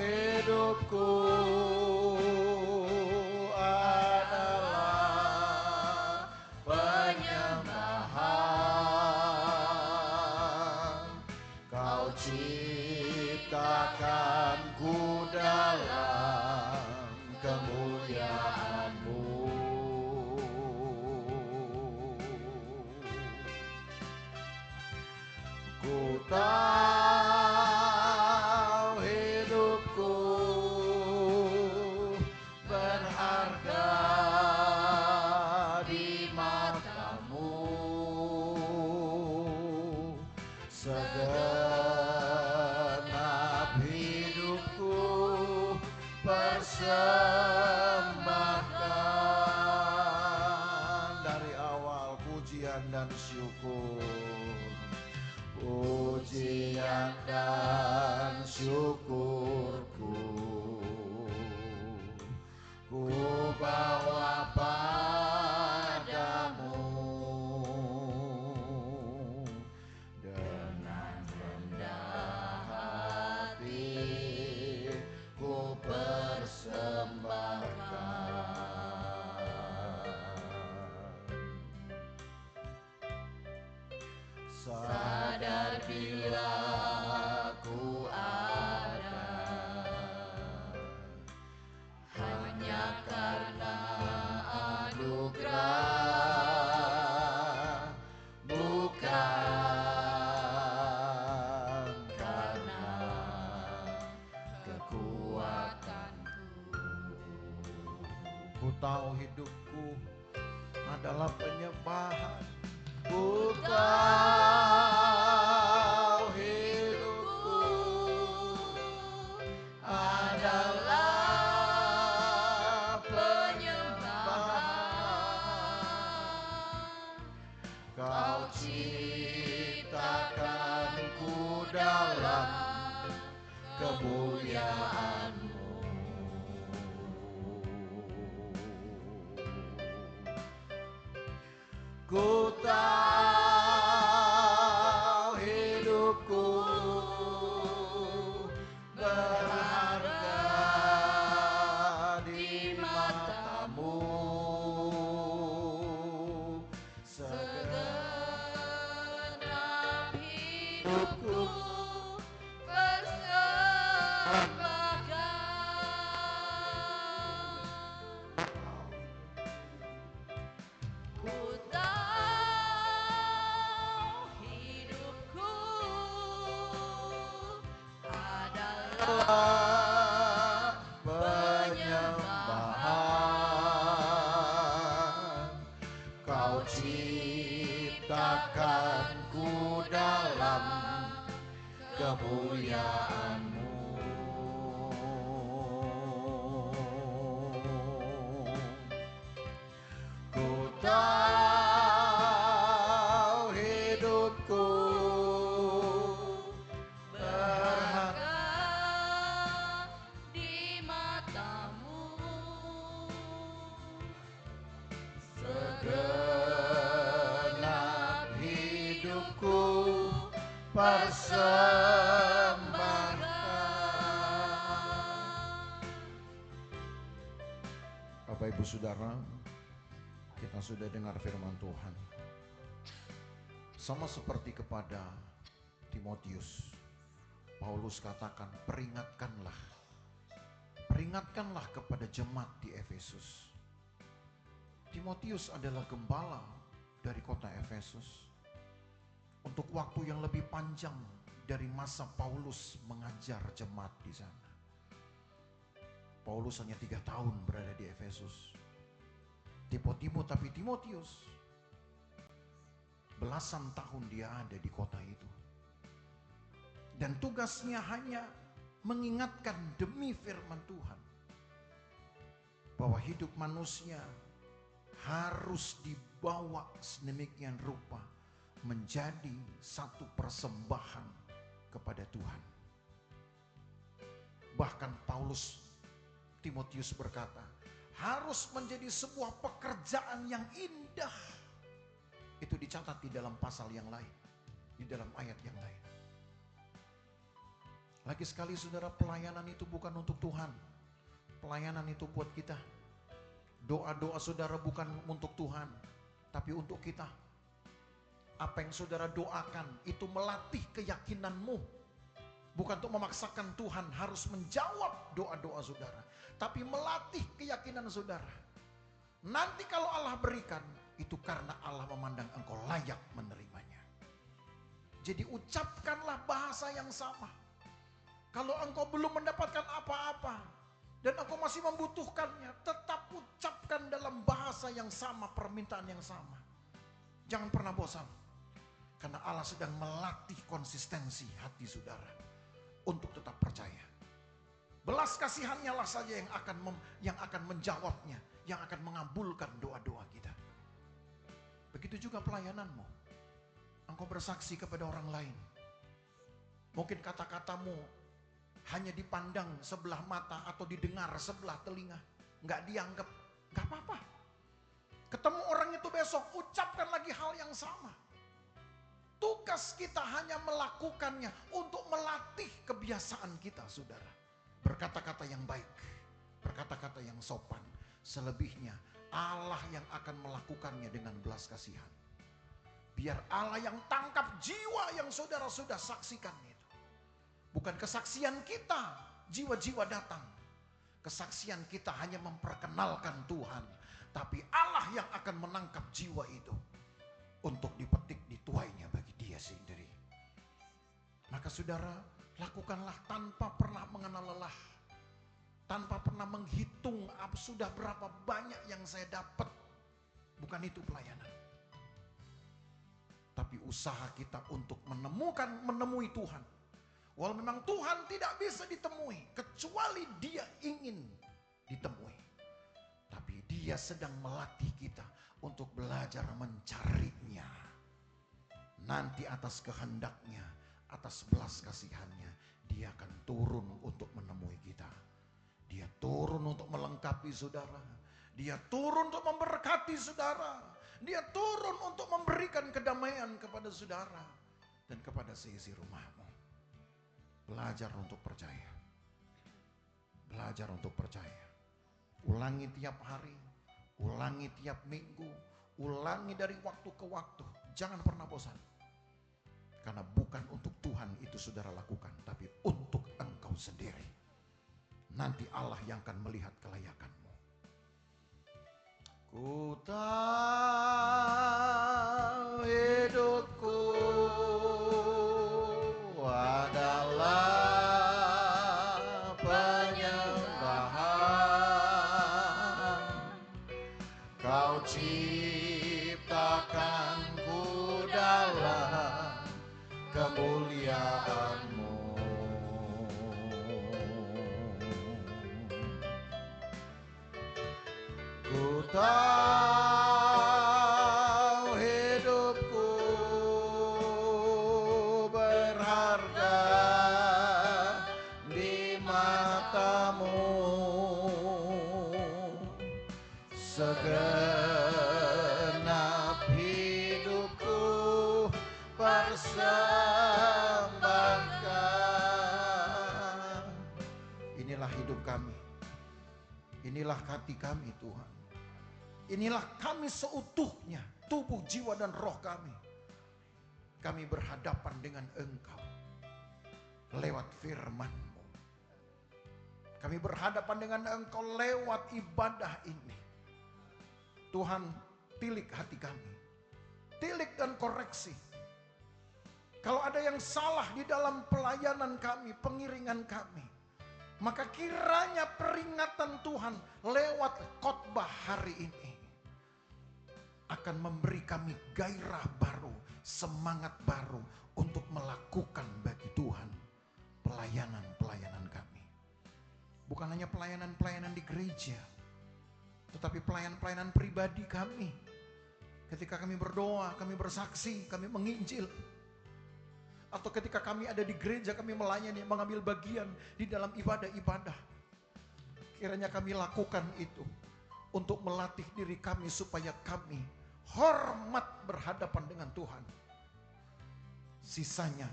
hidupku adalah penyembahan. Kau ciptakanku dalam kemuliaan-Mu. Ku tahu hidupku berharga di matamu, segenap hidupku persembahkan. Dari awal pujian dan syukur, pujian dan syukurku ku bawa padamu dengan rendah hati ku persembahkan. Sadar bila ku ada hanya karena anugerah, bukan karena kekuatanku. Ku tahu hidupku adalah penyembahan. Ku tahu hidupku adalah penyembahan. Kau ciptakanku dalam kemuliaan-Mu. Ku tahu hidupku berharga di matamu, segenap hidupku persembahkan. Ku tahu hidupku adalah penyembahan. Kau ciptakanku dalam kemuliaan-Mu. Ku tahu hidupku berharga di matamu, segenap hidupku persembahkan. Bapak Ibu Saudara, kita sudah dengar firman Tuhan. Sama seperti kepada Timotius, Paulus katakan, peringatkanlah kepada jemaat di Efesus. Timotius adalah gembala dari kota Efesus. Untuk waktu yang lebih panjang dari masa Paulus mengajar jemaat di sana. Paulus hanya 3 tahun berada di Efesus. Tapi Timotius belasan tahun dia ada di kota itu. Dan tugasnya hanya mengingatkan demi firman Tuhan bahwa hidup manusia harus dibawa sedemikian rupa menjadi satu persembahan kepada Tuhan. Bahkan Paulus Timotius berkata, harus menjadi sebuah pekerjaan yang indah. Itu dicatat di dalam pasal yang lain, di dalam ayat yang lain. Lagi sekali saudara, pelayanan itu bukan untuk Tuhan. Pelayanan itu buat kita. Doa-doa saudara bukan untuk Tuhan, tapi untuk kita. Apa yang saudara doakan itu melatih keyakinanmu. Bukan untuk memaksakan Tuhan harus menjawab doa-doa saudara, tapi melatih keyakinan saudara. Nanti kalau Allah berikan, itu karena Allah memandang engkau layak menerimanya. Jadi ucapkanlah bahasa yang sama. Kalau engkau belum mendapatkan apa-apa dan engkau masih membutuhkannya, tetap ucapkan dalam bahasa yang sama, permintaan yang sama. Jangan pernah bosan. Karena Allah sedang melatih konsistensi hati saudara untuk tetap percaya. Belas kasihannya lah saja yang akan menjawabnya, yang akan mengabulkan doa-doa kita. Begitu juga pelayananmu. Engkau bersaksi kepada orang lain. Mungkin kata-katamu hanya dipandang sebelah mata atau didengar sebelah telinga, nggak dianggap, nggak apa-apa. Ketemu orang itu besok, ucapkan lagi hal yang sama. Tugas kita hanya melakukannya untuk melatih kebiasaan kita, saudara. Berkata-kata yang baik, berkata-kata yang sopan. Selebihnya Allah yang akan melakukannya dengan belas kasihan. Biar Allah yang tangkap jiwa yang saudara sudah saksikan itu. Bukan kesaksian kita, jiwa-jiwa datang. Kesaksian kita hanya memperkenalkan Tuhan. Tapi Allah yang akan menangkap jiwa itu untuk dipetik dituainya bagi dia sendiri. Maka saudara, lakukanlah tanpa pernah mengenal lelah. Tanpa pernah menghitung sudah berapa banyak yang saya dapat. Bukan itu pelayanan. Tapi usaha kita untuk menemui Tuhan. Walau memang Tuhan tidak bisa ditemui, kecuali dia ingin ditemui. Tapi dia sedang melatih kita untuk belajar mencarinya. Nanti atas kehendaknya, atas belas kasihannya, dia akan turun untuk menemui kita. Dia turun untuk melengkapi saudara. Dia turun untuk memberkati saudara. Dia turun untuk memberikan kedamaian kepada saudara dan kepada seisi rumahmu. Belajar untuk percaya. Belajar untuk percaya. Ulangi tiap hari, ulangi tiap minggu, ulangi dari waktu ke waktu. Jangan pernah bosan. Karena bukan untuk Tuhan itu saudara lakukan, tapi untuk engkau sendiri. Nanti Allah yang akan melihat kelayakanmu. Ku tahu hidupku adalah penyembahan. Kau ciptakanku dalam kemuliaan-Mu. Ku tahu hidupku berharga di mata-Mu. Segenap hidupku persembahkan. Inilah hidup kami. Inilah hati kami Tuhan. Inilah kami seutuhnya, tubuh, jiwa, dan roh kami. Kami berhadapan dengan Engkau lewat firman-Mu. Kami berhadapan dengan Engkau lewat ibadah ini. Tuhan, tilik hati kami. Tilik dan koreksi. Kalau ada yang salah di dalam pelayanan kami, pengiringan kami, maka kiranya peringatan Tuhan lewat khotbah hari ini akan memberi kami gairah baru, semangat baru untuk melakukan bagi Tuhan pelayanan-pelayanan kami. Bukan hanya pelayanan-pelayanan di gereja, tetapi pelayanan-pelayanan pribadi kami. Ketika kami berdoa, kami bersaksi, kami menginjil. Atau ketika kami ada di gereja, kami melayani, mengambil bagian di dalam ibadah-ibadah. Kiranya kami lakukan itu untuk melatih diri kami supaya kami hormat berhadapan dengan Tuhan. Sisanya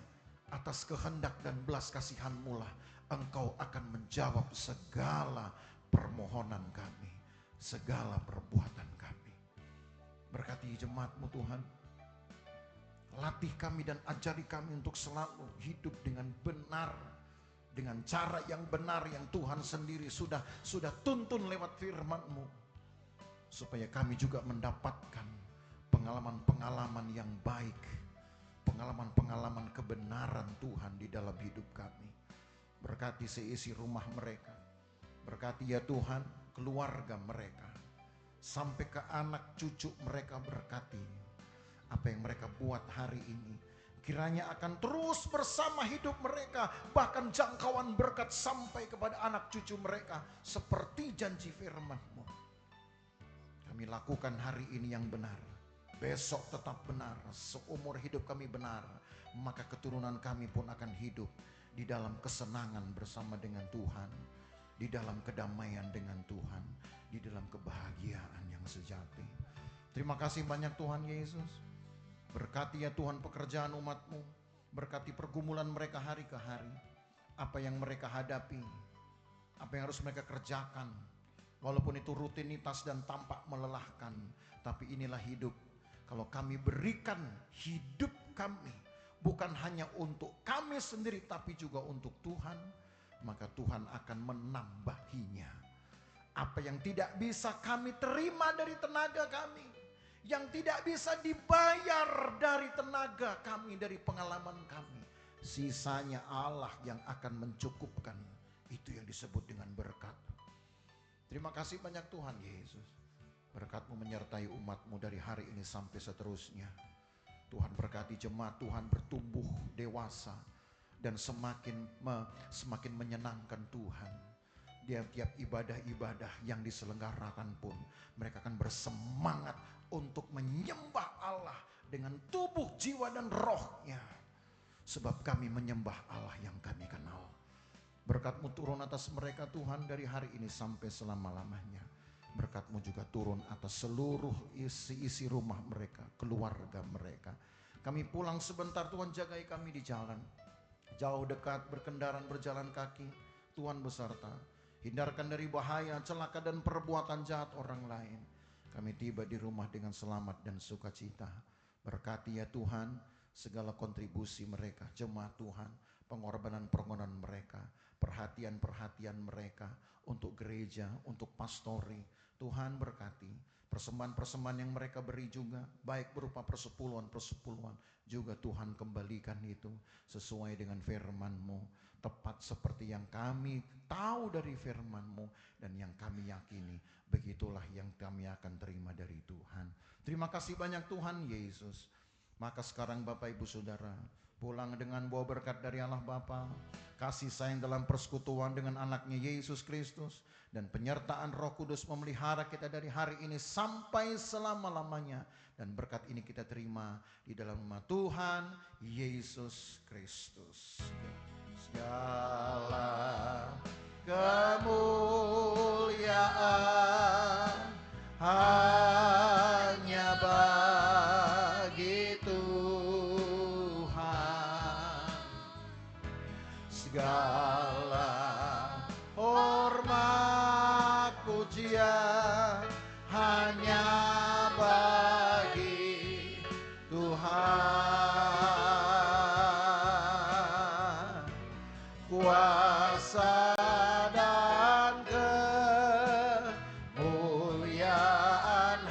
atas kehendak dan belas kasihan-Mu lah Engkau akan menjawab segala permohonan kami, segala perbuatan kami. Berkati jemaat-Mu Tuhan. Latih kami dan ajari kami untuk selalu hidup dengan benar, dengan cara yang benar yang Tuhan sendiri sudah tuntun lewat firman-Mu, supaya kami juga mendapatkan pengalaman-pengalaman yang baik, pengalaman-pengalaman kebenaran Tuhan di dalam hidup kami. Berkati seisi rumah mereka, berkati ya Tuhan keluarga mereka, sampai ke anak cucu mereka. Berkati apa yang mereka buat hari ini, kiranya akan terus bersama hidup mereka, bahkan jangkauan berkat sampai kepada anak cucu mereka, seperti janji firman-Mu. Kami lakukan hari ini yang benar, besok tetap benar, seumur hidup kami benar, maka keturunan kami pun akan hidup di dalam kesenangan bersama dengan Tuhan, di dalam kedamaian dengan Tuhan, di dalam kebahagiaan yang sejati. Terima kasih banyak Tuhan Yesus. Berkati ya Tuhan pekerjaan umat-Mu, berkati pergumulan mereka hari ke hari, apa yang mereka hadapi, apa yang harus mereka kerjakan. Walaupun itu rutinitas dan tampak melelahkan, tapi inilah hidup. Kalau kami berikan hidup kami, bukan hanya untuk kami sendiri, tapi juga untuk Tuhan, maka Tuhan akan menambahinya. Apa yang tidak bisa kami terima dari tenaga kami, yang tidak bisa dibayar dari tenaga kami, dari pengalaman kami, sisanya Allah yang akan mencukupkan. Itu yang disebut dengan berkat. Terima kasih banyak Tuhan Yesus. Berkat-Mu menyertai umat-Mu dari hari ini sampai seterusnya. Tuhan berkati jemaat Tuhan bertumbuh dewasa dan semakin menyenangkan Tuhan. Tiap-tiap ibadah-ibadah yang diselenggarakan pun mereka akan bersemangat untuk menyembah Allah dengan tubuh, jiwa dan rohnya. Sebab kami menyembah Allah yang kami kenal. Berkat-Mu turun atas mereka Tuhan dari hari ini sampai selama-lamanya. Berkat-Mu juga turun atas seluruh isi rumah mereka, keluarga mereka. Kami pulang sebentar Tuhan, jagai kami di jalan. Jauh dekat berkendaraan berjalan kaki, Tuhan beserta. Hindarkan dari bahaya, celaka dan perbuatan jahat orang lain. Kami tiba di rumah dengan selamat dan sukacita. Berkati ya Tuhan segala kontribusi mereka, jemaat Tuhan, pengorbanan-pengorbanan mereka, perhatian-perhatian mereka untuk gereja, untuk pastori. Tuhan berkati persembahan-persembahan yang mereka beri juga, baik berupa persepuluhan, juga Tuhan kembalikan itu sesuai dengan firman-Mu. Tepat seperti yang kami tahu dari firman-Mu dan yang kami yakini, begitulah yang kami akan terima dari Tuhan. Terima kasih banyak Tuhan Yesus. Maka sekarang Bapak Ibu Saudara, pulang dengan bawa berkat dari Allah Bapa, kasih sayang dalam persekutuan dengan anaknya Yesus Kristus, dan penyertaan Roh Kudus memelihara kita dari hari ini sampai selama-lamanya. Dan berkat ini kita terima di dalam nama Tuhan Yesus Kristus. Segala kemuliaan hanya bagi Tuhan. Segala hormat pujian hanya bagi Tuhan. Kuasa dan kemuliaan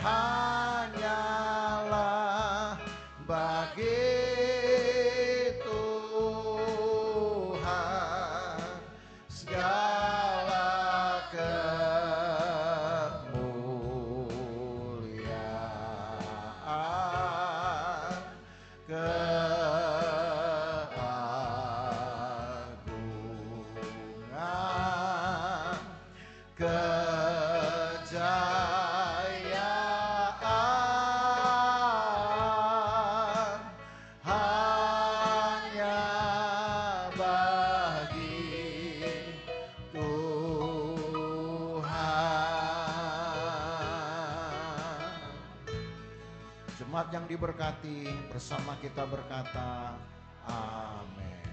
jemaat yang diberkati bersama kita berkata, amin.